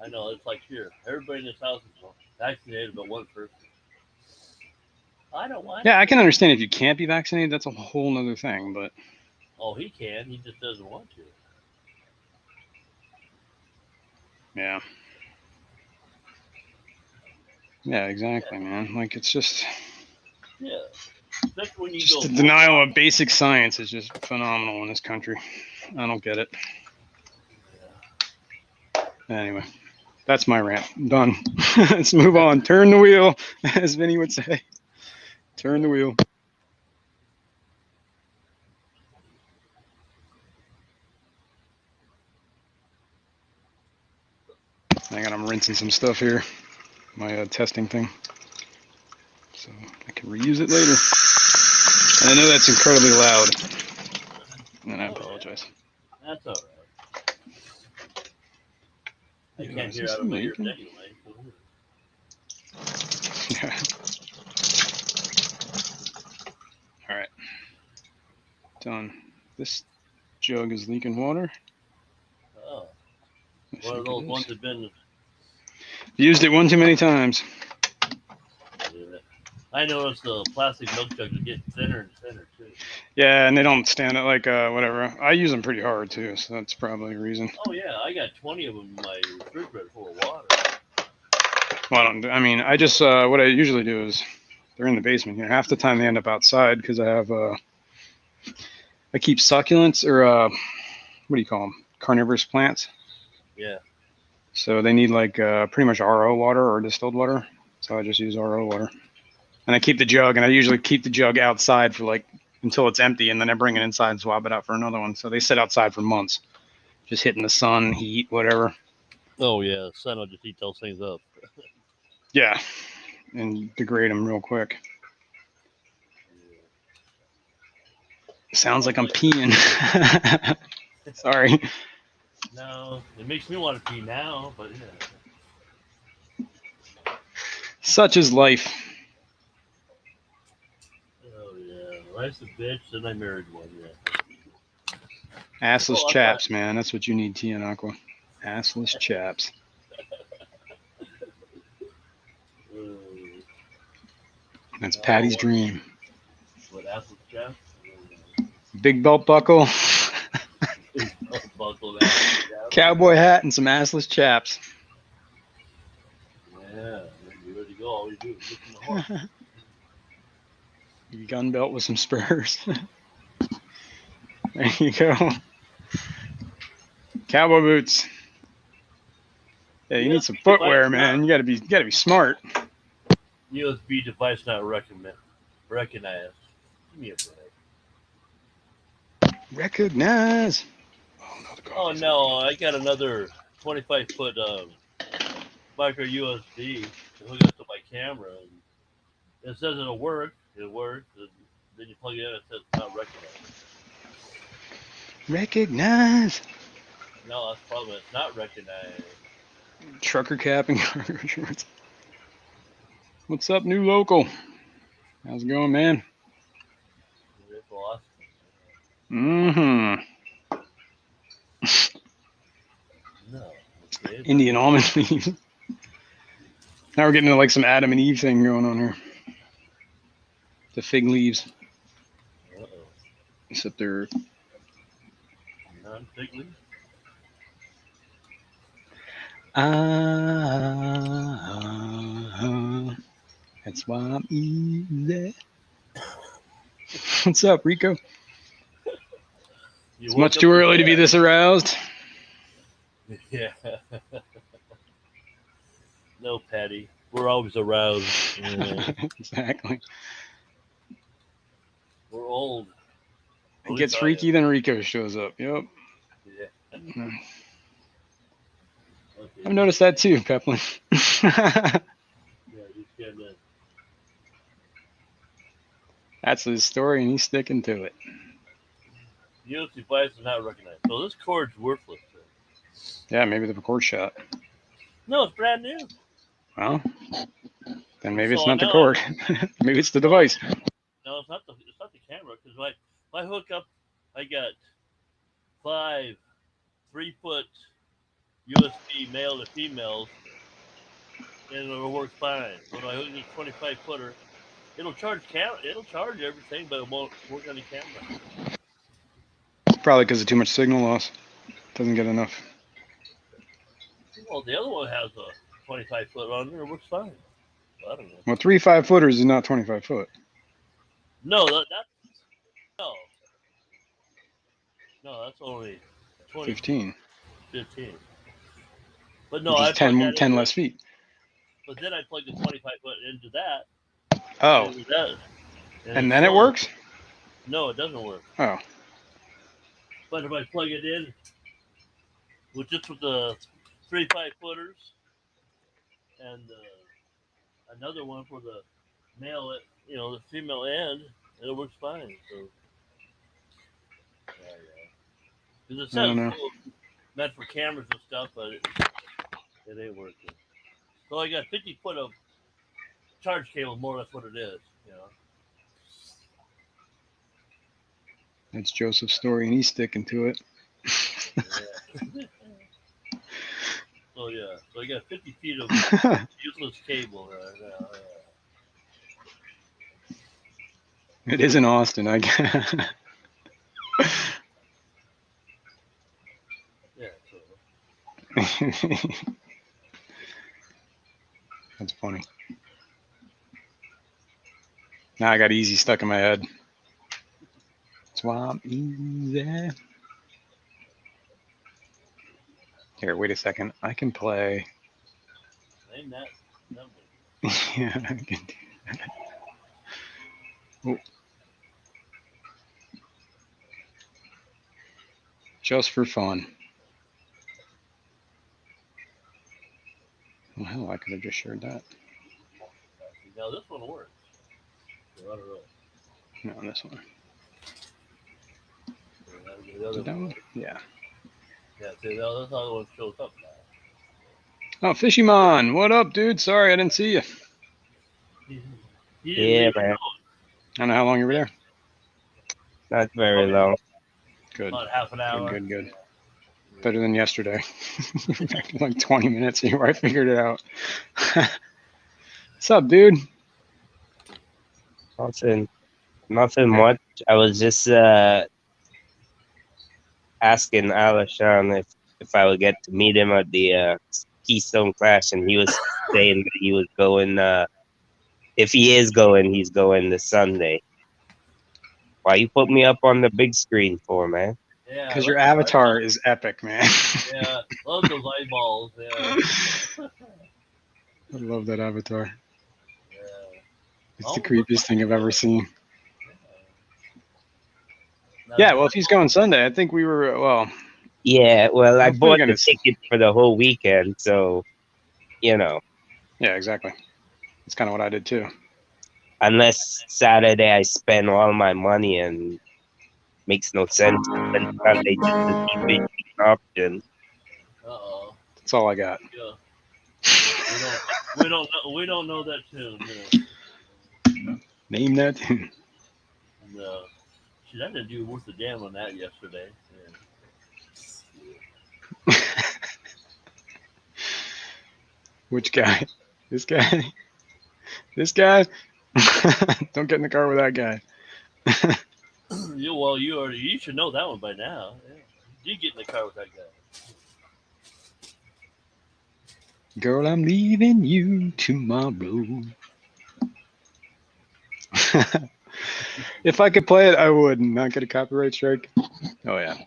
I know, it's like here. Everybody in this house is vaccinated but one person. I don't want Yeah, I can understand if you can't be vaccinated. That's a whole nother thing, but... Oh, he can. He just doesn't want to. Yeah. Yeah, exactly, man. Like, it's just... Yeah. Especially when you just go... the denial of basic science is just phenomenal in this country. I don't get it. Yeah. Anyway, that's my rant. I'm done. Let's move on. Turn the wheel, as Vinny would say. Turn the wheel. Hang on, I'm rinsing some stuff here. My testing thing. So I can reuse it later. And I know that's incredibly loud. And I apologize. Yeah. That's all right. I can't hear this out of my ears making? anyway. Yeah. All right. Done. This jug is leaking water. Oh. One of those ones that have been... Used it one too many times. Yeah. I noticed the plastic milk jugs are getting thinner and thinner, too. Yeah, and they don't stand out like whatever. I use them pretty hard, too, so that's probably a reason. Oh, yeah. I got 20 of them in my refrigerator full of water. Well, I mean, I just, what I usually do is, they're in the basement here. Half the time they end up outside because I have, I keep succulents, or, what do you call them? Carnivorous plants. Yeah. So they need like pretty much RO water or distilled water. So I just use RO water. And I keep the jug, and I usually keep the jug outside for like until it's empty, and then I bring it inside and swap it out for another one. So they sit outside for months, just hitting the sun, heat, whatever. Oh, yeah. The sun will just eat those things up. Yeah, and degrade them real quick. Sounds like I'm peeing. Sorry. No, it makes me want to pee now, but yeah. Such is life. Oh yeah, life's a bitch. Then I married one. Yeah. Assless Oh, I chaps, man. That's what you need, Tia and Aqua. Assless chaps. thought, That's no, Patty's dream. what apple chef? Big belt buckle, Buckled apple chef. cowboy hat, and some assless chaps. Yeah, you're ready to go. All you do is listen to horse. Gun belt with some spurs. There you go. Cowboy boots. Yeah, you need some footwear, man. You gotta be smart. USB device not recognized. Give me a break. Recognize. Oh no, I got another 25-foot micro USB to hook up to my camera. And it says it'll work. It works. And then you plug it in. It says not recognized. Recognize. No, that's the problem. It's not recognized. Trucker cap and cargo shorts. What's up, new local? How's it going, man? It's lost. Mm-hmm. No. Okay. Indian almond leaves. Now we're getting into like some Adam and Eve thing going on here. The fig leaves. Uh-oh. Except they're Non-fig leaf? that's why I'm easy. What's up, Rico? It's much too early to be this aroused. Yeah. No, Patty. We're always aroused. Yeah. Exactly. We're old. It gets freaky, then Rico shows up. Yep. Yeah. Okay. I've noticed that too, Peplin. Yeah, just getting it. That's his story, and he's sticking to it. USB device is not recognized. So this cord's worthless. Yeah, maybe the record shot. No, it's brand new. Well, then maybe it's So not the now cord. Maybe it's the device. No, it's not the camera because if I hook up, I got 5 3-foot USB male to females, and it'll work fine. But if I hook this 25-footer, it'll charge everything, but it won't work on the camera. Probably because of too much signal loss. Doesn't get enough. Well, the other one has a 25-foot on there. It works fine. I don't know. Well, 3 5-footers is not 25 foot. No, that's that's only 20, 15. 15. But no, Which I is plug 10 that in, less feet. But then I plug the 25-foot into that. Oh. And it does. And then it works? No, it doesn't work. Oh. But if I plug it in with the 3 5-footers and another one for the male, the female end, it works fine. So, because it says meant for cameras and stuff, but it ain't working. So I got 50 foot of charge cable, more or less what it is, That's Joseph's story, and he's sticking to it. So I got 50 feet of useless cable right now. It is in Austin, I guess. Yeah. So. That's funny. Now I got easy stuck in my head. That's why I'm easy. Here, wait a second. I can play. Name that number. Yeah, I can do that. Oh. Just for fun. Well, hell, I could have just shared that. Now this one works. So I don't know. No, this one. The other That one. one? Yeah. Yeah, see, that's how the one shows up now. Oh, Fishymon, what up, dude? Sorry, I didn't see you. He, he didn't Yeah, leave it man. alone. I don't know how long you were there. Not very Probably long. Good. about half an hour. Good. Better than yesterday. Back in like 20 minutes here where I figured it out. What's up, dude? Nothing much. I was just asking Alashan if I would get to meet him at the Keystone Clash, and he was saying that he was going. If he is going, he's going this Sunday. Why you put me up on the big screen for, man? Yeah, I Because your like those avatar eyeballs. is epic, man. Yeah, love those eyeballs. Yeah, I love that avatar. yeah. It's the Almost looks creepiest like thing I've ever seen. now, Yeah, those well, if he's going eyeballs. Sunday, I think we were, well, Yeah, well, I hopefully we're bought going the to. ticket for the whole weekend, so you know, Yeah, exactly. That's kind of what I did too. unless Saturday I spend all my money and makes no sense. And Sunday just to see fishing options. Uh-oh. That's all I got. Yeah. We don't know that tune. Name that tune. No. Shit, I didn't do worth a damn on that yesterday. Yeah. Which guy? This guy? This guy? Don't get in the car with that guy. You should know that one by now. Yeah. You did get in the car with that guy. Girl, I'm leaving you tomorrow. If I could play it, I would and not get a copyright strike. Oh, yeah.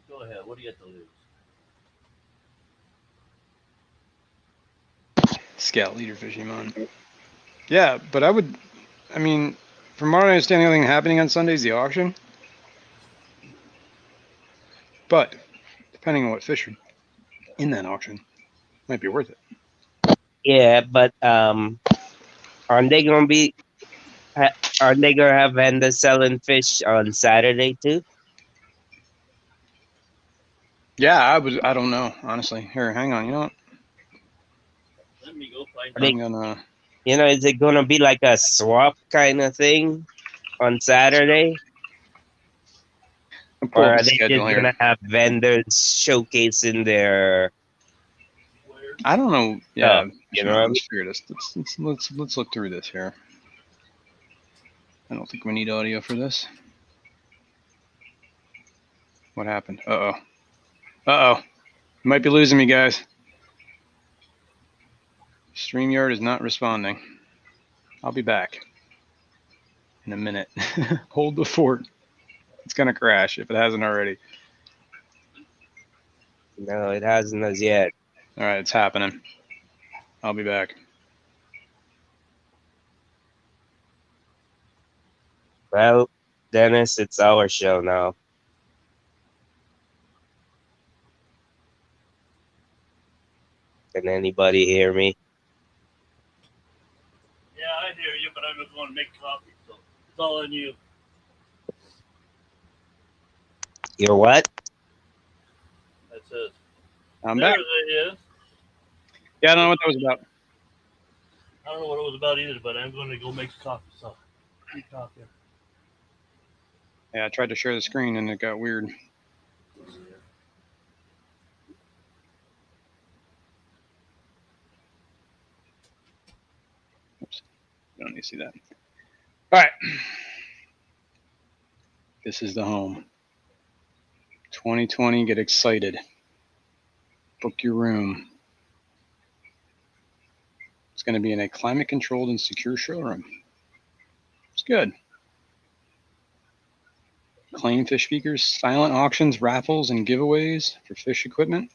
Go ahead. What do you have to lose? Scout leader fishing on. Yeah, but I mean, from what I understand, the only thing happening on Sunday is the auction. But depending on what fish are in that auction, might be worth it. Yeah, but aren't they gonna be? Aren't they gonna have vendors selling fish on Saturday too? Yeah, I don't know, honestly. Here, hang on. You know what? Let me go find Are they, I'm gonna. is it gonna be like a swap kind of thing on Saturday, Pull or up are the they schedule just here. gonna have vendors showcasing their where. I don't know. stuff? Yeah, You know what I mean? let's figure this. Let's look through this here. I don't think we need audio for this. What happened? Uh oh. You might be losing me, guys. StreamYard is not responding. I'll be back in a minute. Hold the fort. It's gonna crash if it hasn't already. No, it hasn't as yet. All right, it's happening. I'll be back. Well, Dennis, it's our show now. Can anybody hear me? Yeah, I hear you, but I'm just going to make coffee, so it's all on you. You're what? That's it. I'm There back. it is. Yeah, I don't know what that was about. I don't know what it was about either, but I'm going to go make coffee. So, keep talking. Yeah, I tried to share the screen and it got weird. Oops. You don't need to see that. All right. This is the home. 2020, get excited. Book your room. It's going to be in a climate controlled and secure showroom. It's good. Claim fish speakers, silent auctions, raffles, and giveaways for fish equipment.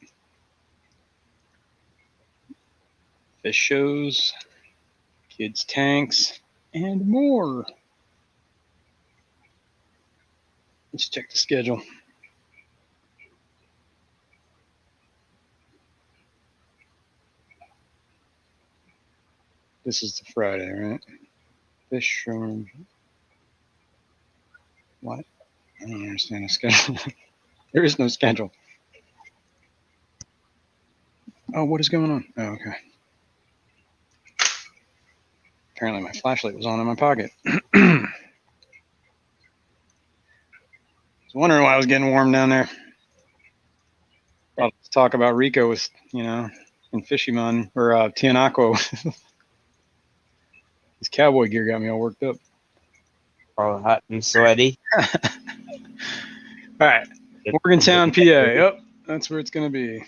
Fish shows, kids' tanks, and more. Let's check the schedule. This is the Friday, right? Fishroom. What? I don't understand the schedule. There is no schedule. Oh, what is going on? Oh, okay. Apparently my flashlight was on in my pocket. I was wondering why I was getting warm down there. I'll talk about Rico with, and Fishyman, or Tianaco. His cowboy gear got me all worked up. All hot and sweaty. All right. Morgantown, PA. Yep, that's where it's going to be.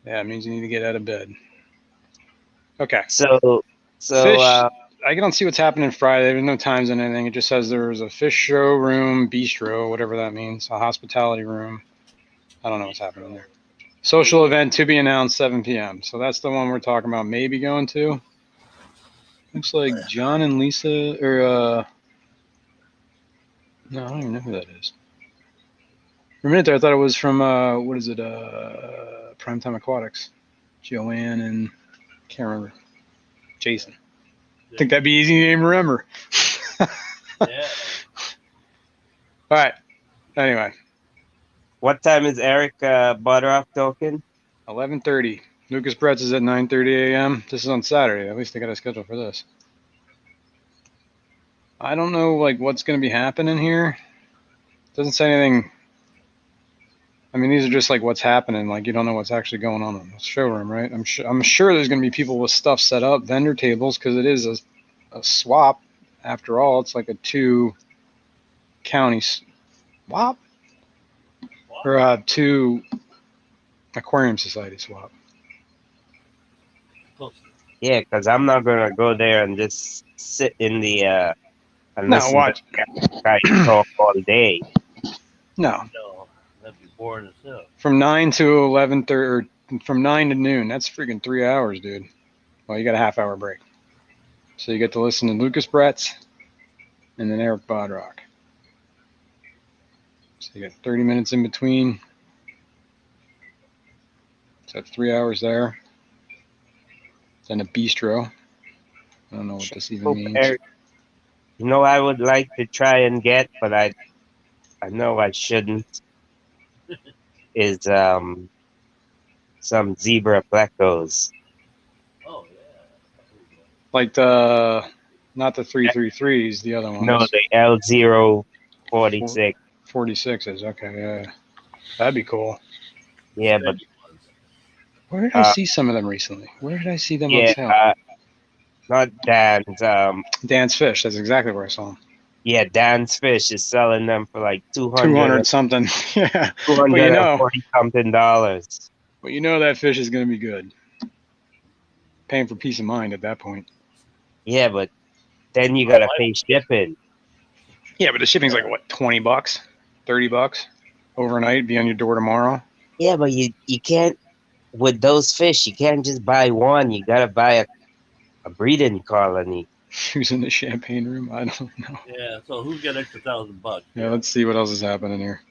Yeah, it means you need to get out of bed. Okay. So Fish. I don't see what's happening Friday. There's no times on anything. It just says there was a fish show room, bistro, whatever that means, a hospitality room. I don't know what's happening there. Social event to be announced 7 p.m. So that's the one we're talking about maybe going to. Looks like John and Lisa, or no, I don't even know who that is. For a minute there, I thought it was from what is it? Primetime Aquatics. Joanne and can't remember. Jason. I think that'd be easy name to remember. Yeah. All right. Anyway, what time is Eric Butteroff talking? 11:30. Lucas Brett's is at 9:30 a.m. This is on Saturday. At least they got a schedule for this. I don't know what's going to be happening here. Doesn't say anything. I mean, these are just what's happening. You don't know what's actually going on in the showroom, right? I'm sure there's going to be people with stuff set up, vendor tables, because it is a swap. After all, it's like a 2-county swap or a 2 aquarium society swap. Yeah, because I'm not gonna go there and just sit in the and No, listen watch. to guys talk all day. No. No, that'd be boring as hell. From 9 to 11:30, or from 9 to noon. That's freaking 3 hours, dude. Well, you got a half-hour break. So you get to listen to Lucas Brett's and then Eric Bodrock. So you got 30 minutes in between. So that's 3 hours there. Then a bistro. I don't know what this even means. Eric, I would like to try and get, but I know I shouldn't. Is some zebra plecos. Oh yeah. Like not the 333s, the other ones. No, the L046. 46s. Okay, yeah. That'd be cool. Yeah, but where did I see some of them recently? Where did I see them on sale? Not Dan's. Dan's Fish. That's exactly where I saw them. Yeah, Dan's Fish is selling them for like 200 something. Yeah. $240 something. But that fish is going to be good. Paying for peace of mind at that point. Yeah, but then you gotta pay shipping. Yeah, but the shipping's like what, $20, $30 overnight, be on your door tomorrow. Yeah, but you can't, with those fish, you can't just buy one. You gotta buy a breeding colony. Who's in the champagne room? I don't know. Yeah, so who's got extra $1,000? Yeah, let's see what else is happening here.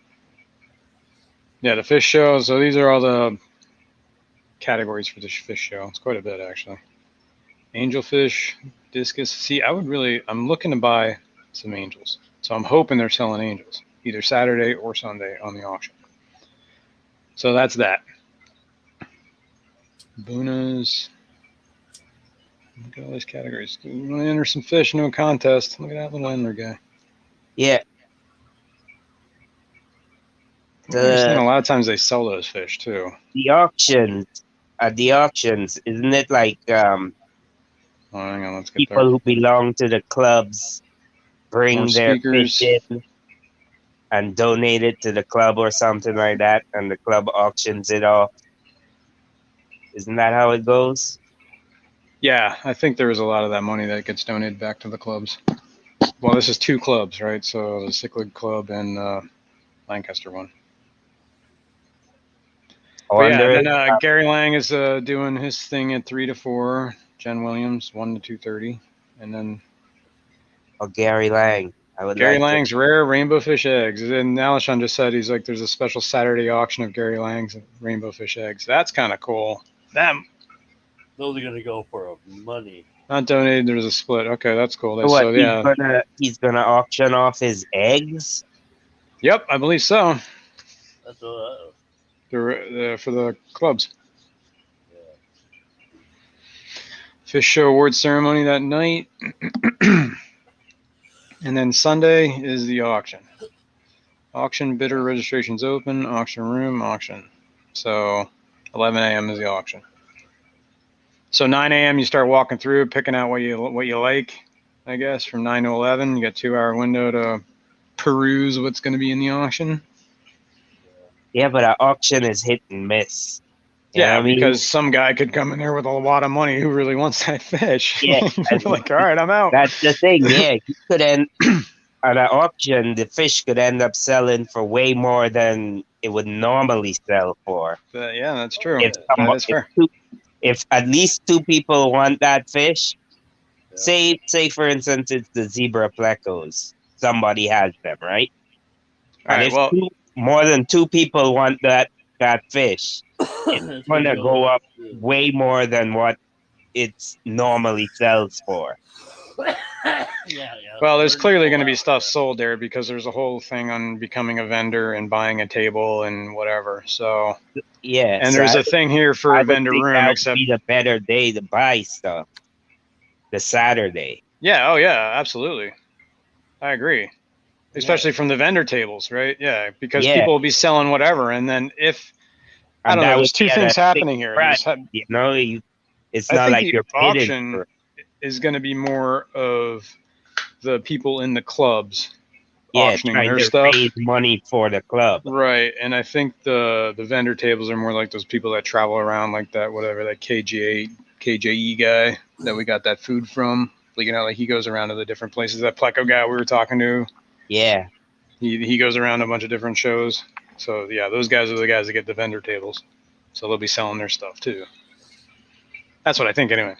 Yeah, the fish show. So these are all the categories for the fish show. It's quite a bit, actually. Angelfish, discus. See, I'm looking to buy some angels. So I'm hoping they're selling angels, either Saturday or Sunday on the auction. So that's that. Buenos. Look at all these categories. You want to enter some fish into a contest. Look at that little Endler guy. Yeah. I understand a lot of times they sell those fish too. The auctions, isn't it like hang on, let's get people who belong to the clubs bring their fish in and donate it to the club or something like that, and the club auctions it off? Isn't that how it goes? Yeah, I think there is a lot of that money that gets donated back to the clubs. Well, this is 2 clubs, right? So the Cichlid Club and Lancaster one. Then Gary Lang is doing his thing at 3 to 4. Jen Williams 1 to 2:30, and then Gary Lang. Gary Lang's rare rainbow fish eggs. And Alishon just said he's like, there's a special Saturday auction of Gary Lang's rainbow fish eggs. That's kind of cool. Those are gonna go for money. Not donated. There's a split. Okay, that's cool. So what? So yeah. He's gonna auction off his eggs. Yep, I believe so. That's what. For the clubs. Yeah. Fish show award ceremony that night. And then Sunday is the auction. Auction, bidder registration's open, auction room, auction. So 11 a.m. is the auction. So 9 a.m. you start walking through, picking out what you like, I guess, from 9 to 11. You got a 2-hour window to peruse what's going to be in the auction. Yeah, but our auction is hit and miss. You know Yeah, what I mean? because some guy could come in there with a lot of money who really wants that fish. Yeah, Like, all right, I'm out. that's the thing. Yeah, you could end at an auction. The fish could end up selling for way more than it would normally sell for. Yeah, that's true. If That is fair. if at least 2 people want that fish, Yeah. say for instance it's the zebra plecos, somebody has them, right? All And right, if well, more than 2 people want that fish, it's It's gonna go up yeah. way more than what it's normally sells for. Yeah. well, there's clearly going to be stuff sold there because there's a whole thing on becoming a vendor and buying a table and whatever. So, Yeah, and so there's a thing here for I a would vendor think room, that would except be the better day to buy stuff. The Saturday. yeah, oh yeah, absolutely, I agree. Especially from the vendor tables, right? Yeah, because Yeah, people will be selling whatever, and then if I and don't know, that would there's two be at a things fixed happening here. price. You know, it's I not think like the you're bidding auction for. is going to be more of the people in the clubs Yeah, auctioning trying their to stuff. raise money for the club. Right, and I think the vendor tables are more like those people that travel around, like that whatever that KJE guy that we got that food from. Like, you know, like he goes around to the different places. That Pleco guy we were talking to, Yeah, he goes around to a bunch of different shows. So yeah, those guys are the guys that get the vendor tables. So they'll be selling their stuff too. That's what I think anyway.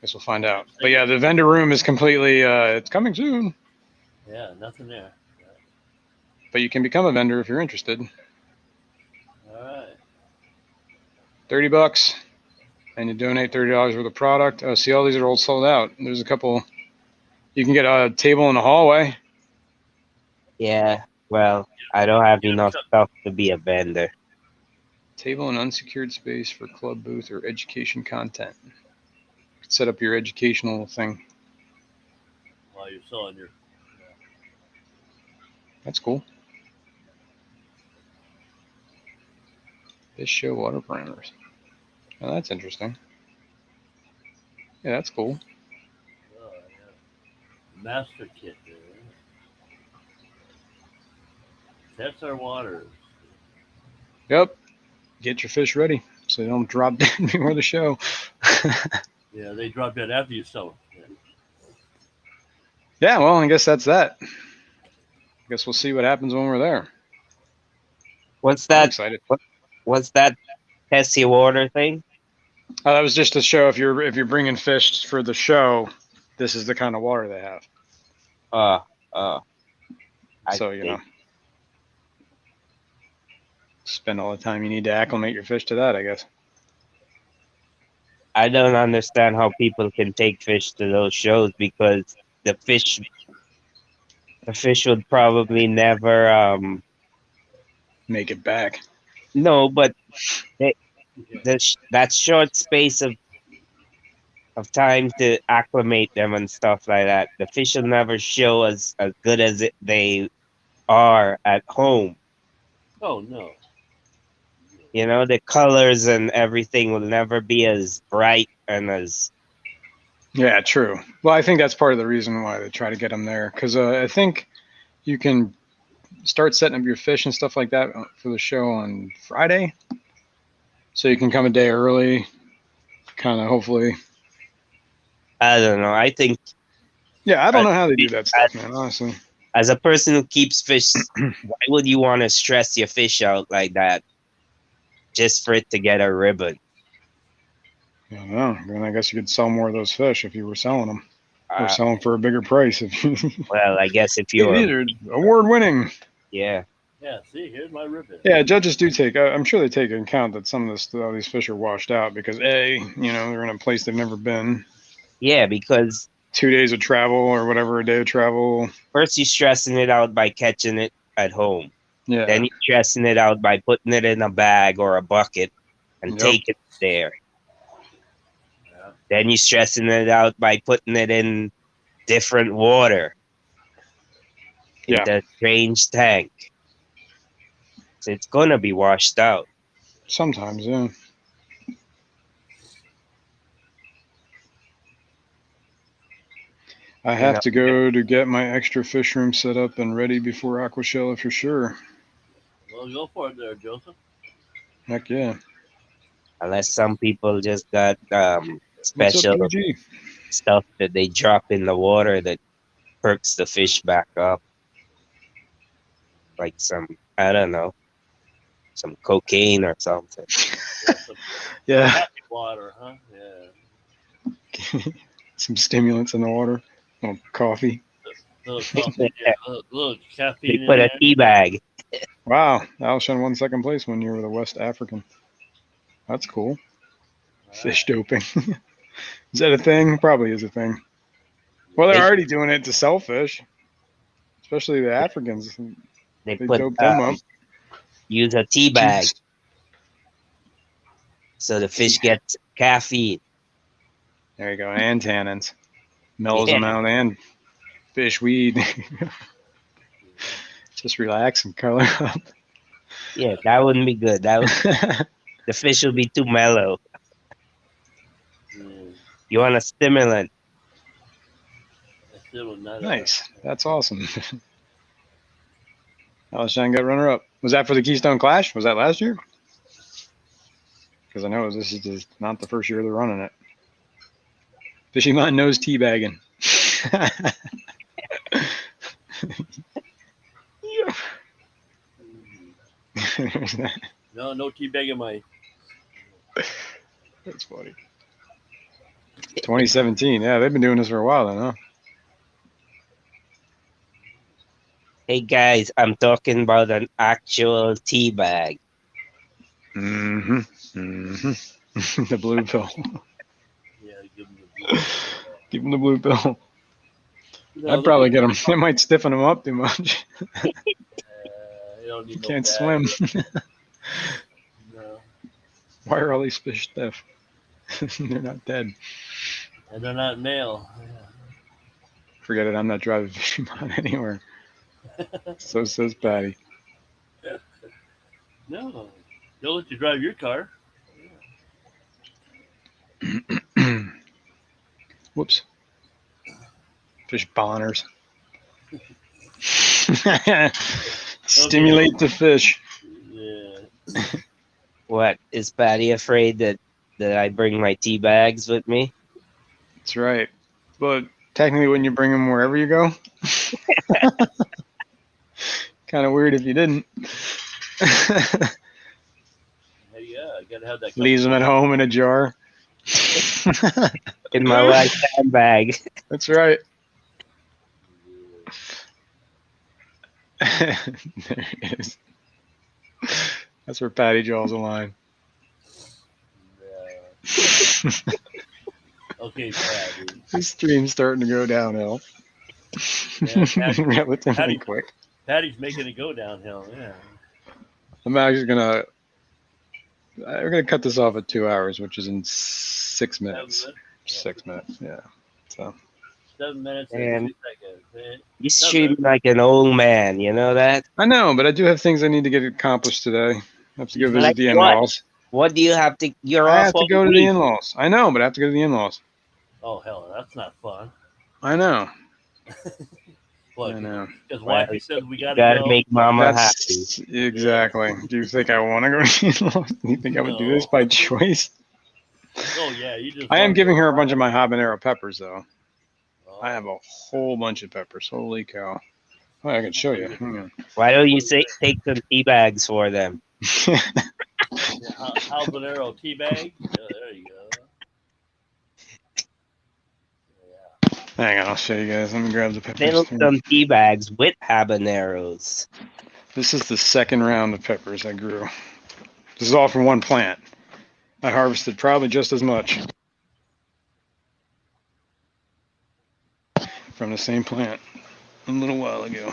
Guess we'll find out. But yeah, the vendor room is completely. It's coming soon. Yeah, nothing there. Yeah. But you can become a vendor if you're interested. All right. $30, and you donate $30 worth of product. Oh, see, all these are all sold out. There's a couple. You can get a table in the hallway. yeah. Well, I don't have enough stuff to be a vendor. Table in unsecured space for club booth or education content. Set up your educational thing. While you're selling your. That's cool. Fish show water parameters. Oh, that's interesting. Yeah, that's cool. Oh, yeah. Master kit there. Test our waters. Yep. Get your fish ready so they don't drop dead before the show. Yeah, they drop dead after you sell them. Yeah. Yeah, well, I guess that's that. I guess we'll see what happens when we're there. What's I'm that? excited. What's that testy water thing? That was just to show if you're bringing fish for the show, this is the kind of water they have. So you know, spend all the time you need to acclimate your fish to that, I guess. I don't understand how people can take fish to those shows because the fish would probably never Make it back. no, but that short space of time to acclimate them and stuff like that, the fish will never show as good as they are at home. Oh no. You know, the colors and everything will never be as bright and as. Yeah, true. Well, I think that's part of the reason why they try to get them there, because I think you can start setting up your fish and stuff like that for the show on Friday, so you can come a day early, kind of hopefully. I don't know. I think. Yeah, I don't know how they do that stuff, man. Honestly. As a person who keeps fish, why would you want to stress your fish out like that just for it to get a ribbon? I don't know. Then I guess you could sell more of those fish if you were selling them, or Uh, selling for a bigger price. If you well, I guess if you're. these are award-winning. Yeah. Yeah, see, here's my ribbon. Yeah, judges do take. I'm sure they take into account that some of all these fish are washed out because A, you know, they're in a place they've never been, Yeah, because 2 days of travel or whatever, a day of travel. first you're stressing it out by catching it at home. Yeah. Then you're stressing it out by putting it in a bag or a bucket and Yep. taking it there. Yeah. Then you're stressing it out by putting it in different water Yeah. into a strange tank. So it's gonna be washed out. Sometimes, yeah. I You have know? to go to get my extra fish room set up and ready before Aquashella for sure. Well, go for it there, Joseph. Heck yeah. Unless some people just got What's up, special PG? stuff that they drop in the water that perks the fish back up. Like some, I don't know, some cocaine or something. Yeah, some Yeah. happy water, huh? Yeah. Some stimulants in the water. Oh, coffee. Little coffee, yeah, little They caffeine in put a there. tea bag. Wow. Alishan won second place one year with a West African. That's cool. Fish doping. Is that a thing? Probably is a thing. Well, they're They- already doing it to sell fish, especially the Africans. They They put dope them up. use a tea bag Juice. so the fish gets caffeine. There you go. And tannins. Mellows Yeah. them out and fish weed. Just relax and color up. Yeah, that wouldn't be good. The fish will be too mellow. Mm, You want a stimulant. that's still not Nice. That's awesome. Alishan got runner up. Was that for the Keystone Clash? Was that last year? Because I know this is just not the first year they're running it. Fishing Line knows teabagging. There's that. No teabagging my. That's funny. 2017. Yeah, they've been doing this for a while then, huh? Hey guys, I'm talking about an actual tea bag. Mm-hmm. Mm-hmm. The blue pill. Yeah, give them the blue. Give him the blue pill. No, I'd probably get him. It might stiffen him up too much. You don't need He no can't bag. swim. No, Why are all these fish stiff? They're not dead. and they're not male. Forget it. I'm not driving fishing line anywhere. So says Patty. No, they'll let you drive your car. Whoops. Fish bonners. Stimulate the fish. Yeah. What, is Patty afraid that I bring my tea bags with me? That's right. But technically, wouldn't you bring them wherever you go? Kind of weird if you didn't. Hey, yeah, I gotta have that. Leaves them at home in a jar. In my wife's handbag. That's right. There it is. That's where Patty draws the line. Okay, Patty. This stream's starting to go downhill. Yeah, Relatively Patty- quick. Patty's making it go downhill. Yeah. I'm actually gonna. We're gonna cut this off at 2 hours, which is in 6 minutes. 7 minutes? 6 minutes, yeah. So 7 minutes And- and 2 seconds. Man. You stream like an old man, you know that? I know, but I do have things I need to get accomplished today. I have to go visit Like the what? in-laws. What do you have to? You're I off have to all go to the week. in-laws. I know, but I have to go to the in-laws. Oh, hell, that's not fun. I know. What? I know. Because Well, wifey says we gotta Gotta go. make mama happy. That's exactly. Do you think I want to go to the in-laws? Do you think I would do this No. by choice? Oh, yeah, you just. I am wanna giving go. her a bunch of my habanero peppers, though. Oh. I have a whole bunch of peppers. Holy cow. Oh, I can show you. Hang on. Why don't you take some tea bags for them? Yeah, habanero tea bag. Yeah, there you go. Yeah. Hang on, I'll show you guys. Let me grab the Fill peppers. some tea bags with habaneros. This is the second round of peppers I grew. This is all from one plant. I harvested probably just as much. from the same plant a little while ago.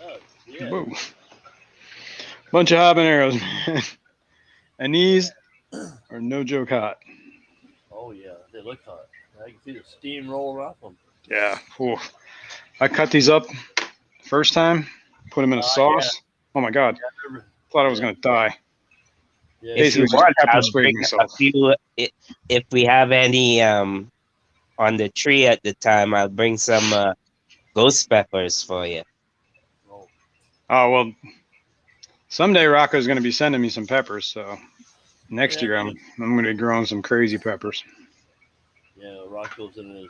Oh, yeah. Whoa. Bunch of habaneros, man. And these are no joke hot. Oh, yeah. They look hot. I can see the steam rolling off them. Yeah. Ooh. I cut these up first time, put them in a sauce. Oh my God. Thought I was going to die. Yeah. If you Basically, just want, pepper I'll sprayed bring a myself. few. If we have any on the tree at the time, I'll bring some ghost peppers for you. Oh, Oh, well, someday Rocco's going to be sending me some peppers. So next yeah, year, I'm going to be growing some crazy peppers. yeah, Rocco's in his.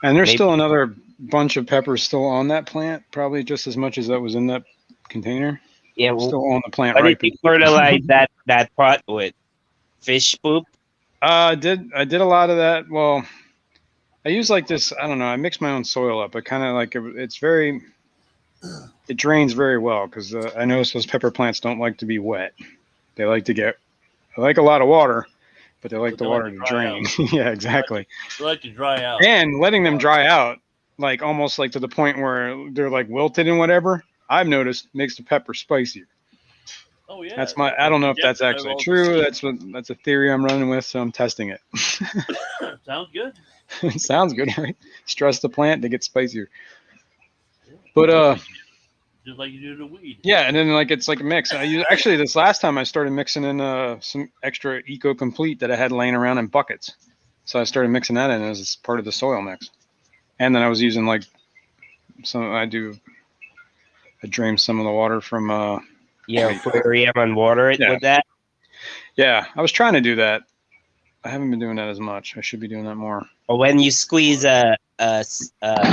And there's Maybe- still another bunch of peppers still on that plant, probably just as much as that was in that container. Yeah. Still on the plant What did ripening. you fertilize that pot with? Fish poop? I did a lot of that. Well, I use like this. I don't know. I mix my own soil up. I kind of like it's very. It drains very well because I notice those pepper plants don't like to be wet. They like to get. They like a lot of water, but they like the water to drain. Yeah, exactly. They like to dry out. And letting them dry out, like almost like to the point where they're like wilted and whatever. I've noticed makes the pepper spicier. Oh yeah. That's my. I don't know if that's actually true. That's a theory I'm running with, so I'm testing it. Sounds good. It sounds good, right? Stress the plant to get spicier. But Just like you do the weed. yeah, and then like it's like a mix. Actually this last time I started mixing in some extra Eco Complete that I had laying around in buckets. So I started mixing that in as part of the soil mix. And then I was using like I drain some of the water from Yeah, aquarium and water it with that. Yeah, I was trying to do that. I haven't been doing that as much. I should be doing that more. Or when you squeeze a sponge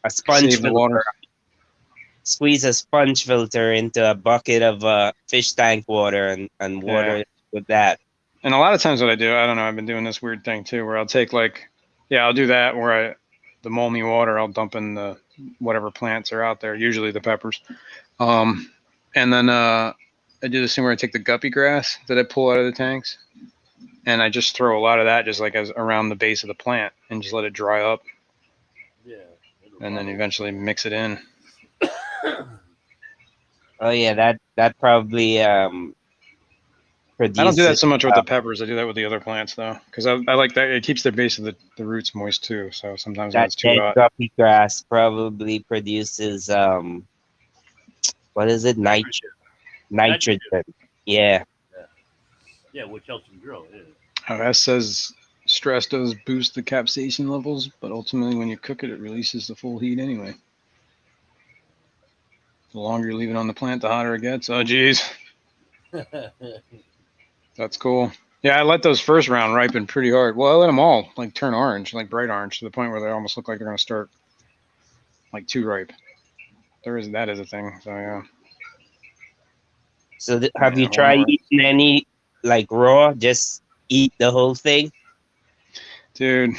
Save the filter, water. squeeze a sponge filter into a bucket of fish tank water and water it with that. And a lot of times what I do, I don't know, I've been doing this weird thing too, where I'll take I'll do that where the moldy water, I'll dump in the whatever plants are out there, usually the peppers. And then I do this thing where I take the guppy grass that I pull out of the tanks, and I just throw a lot of that just like as around the base of the plant and just let it dry up. Yeah. And then eventually mix it in. Oh yeah, that probably produces. I don't do that so much with the peppers. I do that with the other plants though, because I like that. It keeps the base of the roots moist too. So sometimes when it's too hot. Guppy grass probably produces what is it? Nitrogen. Yeah. Yeah, which helps them grow. Yeah. S says stress does boost the capsaicin levels, but ultimately when you cook it, it releases the full heat anyway. The longer you leave it on the plant, the hotter it gets. Oh, geez. That's cool. Yeah, I let those first round ripen pretty hard. Well, I let them all like turn orange, like bright orange, to the point where they almost look like they're going to start like too ripe. That is a thing. So yeah. So have you tried eating any like raw? Just eat the whole thing, dude.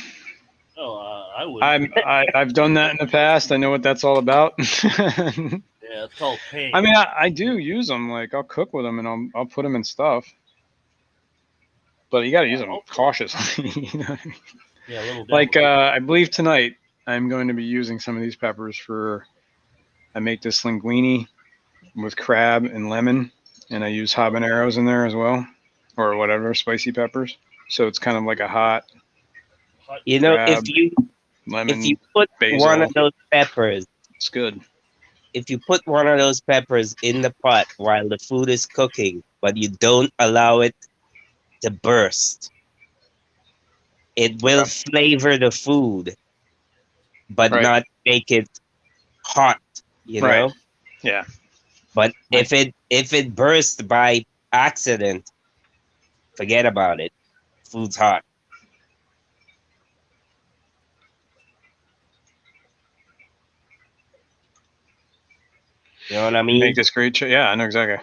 Oh, I would. I've done that in the past. I know what that's all about. Yeah, it's called pain. I mean, I do use them. Like I'll cook with them and I'll put them in stuff. But you got to use them cautiously. You know what I mean? Yeah, a little. Like I believe tonight I'm going to be using some of these peppers I make this linguine with crab and lemon, and I use habaneros in there as well, or whatever, spicy peppers. So it's kind of like a hot. You know, crab, if you put basil. one of those peppers, it's good. If you put one of those peppers in the pot while the food is cooking, but you don't allow it to burst, it will flavor the food, but not make it hot, you know? Yeah. But if it bursts by accident, forget about it. Food's hot. You know what I mean? Make this great. Yeah, I know exactly.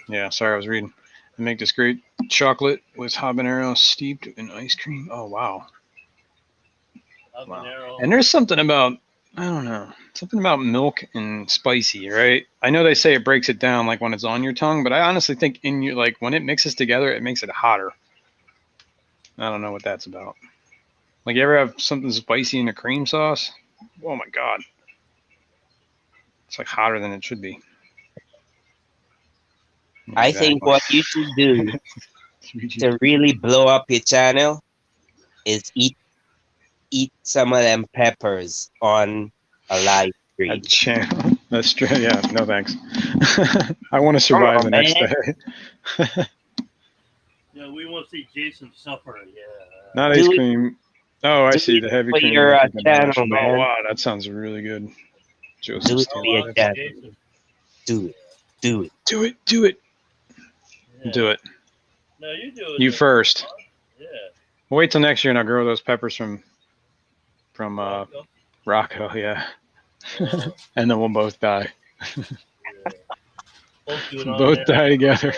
Yeah, sorry, I was reading. I make this great chocolate with habanero steeped in ice cream. Oh wow. Wow. And there's something about, I don't know, something about milk and spicy, right? I know they say it breaks it down like when it's on your tongue, but I honestly think like when it mixes together, it makes it hotter. I don't know what that's about. Like, you ever have something spicy in a cream sauce? Oh my god. It's like hotter than it should be. I think what you should do to really blow up your channel is eat some of them peppers on a live A stream. channel. That's true. Yeah, no thanks. I want to survive the next day. Yeah, we want to see Jason suffer. Yeah. Not Do ice it- cream. Oh, I do see it the heavy for cream. your like a ganache. channel, Oh man. wow, that sounds really good. Joseph Do it Stanley. for your I'll channel. see Jason. Do it. Do it. Do it. Do it. Yeah. Do it. No, you do it. You first. Yeah. We'll wait till next year and I'll grow those peppers from Rocco. Rocco. Yeah, Yeah. and then we'll both die. Yeah. Both do it on Both air. die together.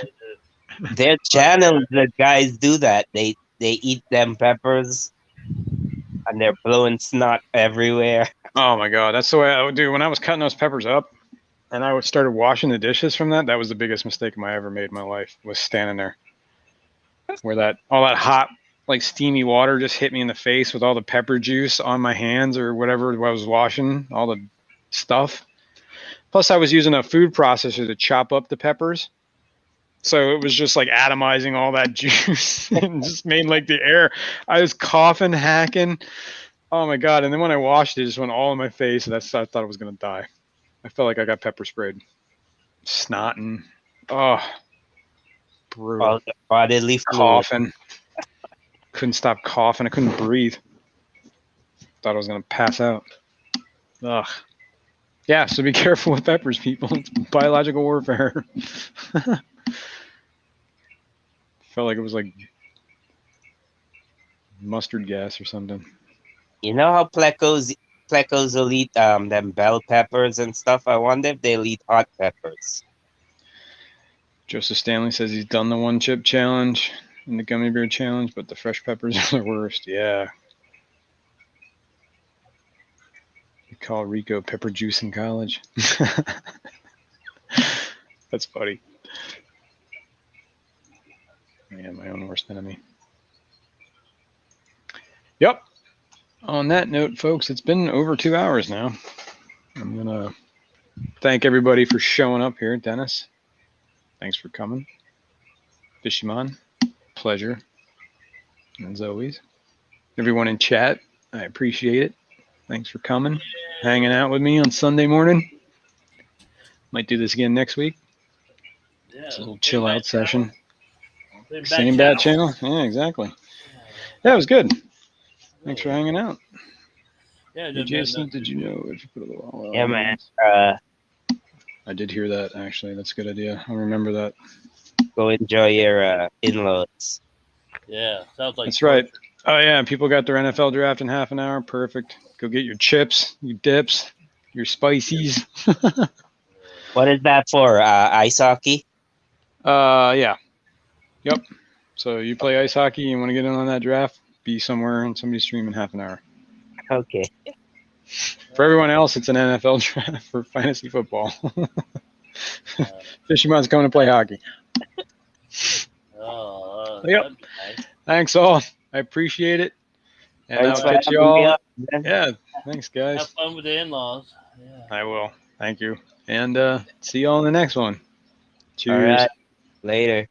Their channels, the guys do that. They eat them peppers and they're blowing snot everywhere. Oh my god, that's the way I would do when I was cutting those peppers up, and I started washing the dishes from that. That was the biggest mistake I ever made in my life. Was standing there where all that hot, like steamy water just hit me in the face with all the pepper juice on my hands or whatever I was washing, all the stuff. Plus, I was using a food processor to chop up the peppers. So it was just like atomizing all that juice and just made like the air. I was coughing, hacking. Oh my god! And then when I washed it, it just went all in my face. And I thought I was gonna die. I felt like I got pepper sprayed, snotting. Oh, brutal. All the bodily fluid. Coughing. Couldn't stop coughing. I couldn't breathe. Thought I was gonna pass out. Ugh. Yeah. So be careful with peppers, people. It's biological warfare. Felt like it was like mustard gas or something. You know how plecos will eat them bell peppers and stuff? I wonder if they'll eat hot peppers. Joseph Stanley says he's done the one chip challenge and the gummy bear challenge, but the fresh peppers are the worst. Yeah. We call Rico pepper juice in college. That's funny. Yeah, my own worst enemy. Yep. On that note, folks, it's been over 2 hours now. I'm going to thank everybody for showing up here. Dennis, thanks for coming. Fishyman, pleasure, as always. Everyone in chat, I appreciate it. Thanks for coming, hanging out with me on Sunday morning. Might do this again next week. Yeah. It's a little chill out session. Same Bat channel. Yeah, exactly. Yeah, it was good. Thanks for hanging out. Yeah, Hey, Jason, did you know if you put a little? Yeah, man. I did hear that actually. That's a good idea. I'll remember that. Go enjoy your in-laws. Yeah, sounds like. That's right. Oh yeah, people got their NFL draft in half an hour. Perfect. Go get your chips, your dips, your spices. What is that for? Ice hockey? Yeah. Yep. So you play ice hockey, you want to get in on that draft, be somewhere on somebody's stream in half an hour. Okay. For everyone else, it's an NFL draft for fantasy football. Fisherman's coming to play hockey. Yep. Nice. Thanks all. I appreciate it. And Thanks I'll for catch having you me all. up, man. Yeah. Thanks, guys. Have fun with the in-laws. Yeah. I will. Thank you. And see you all in the next one. Cheers. All right. Later.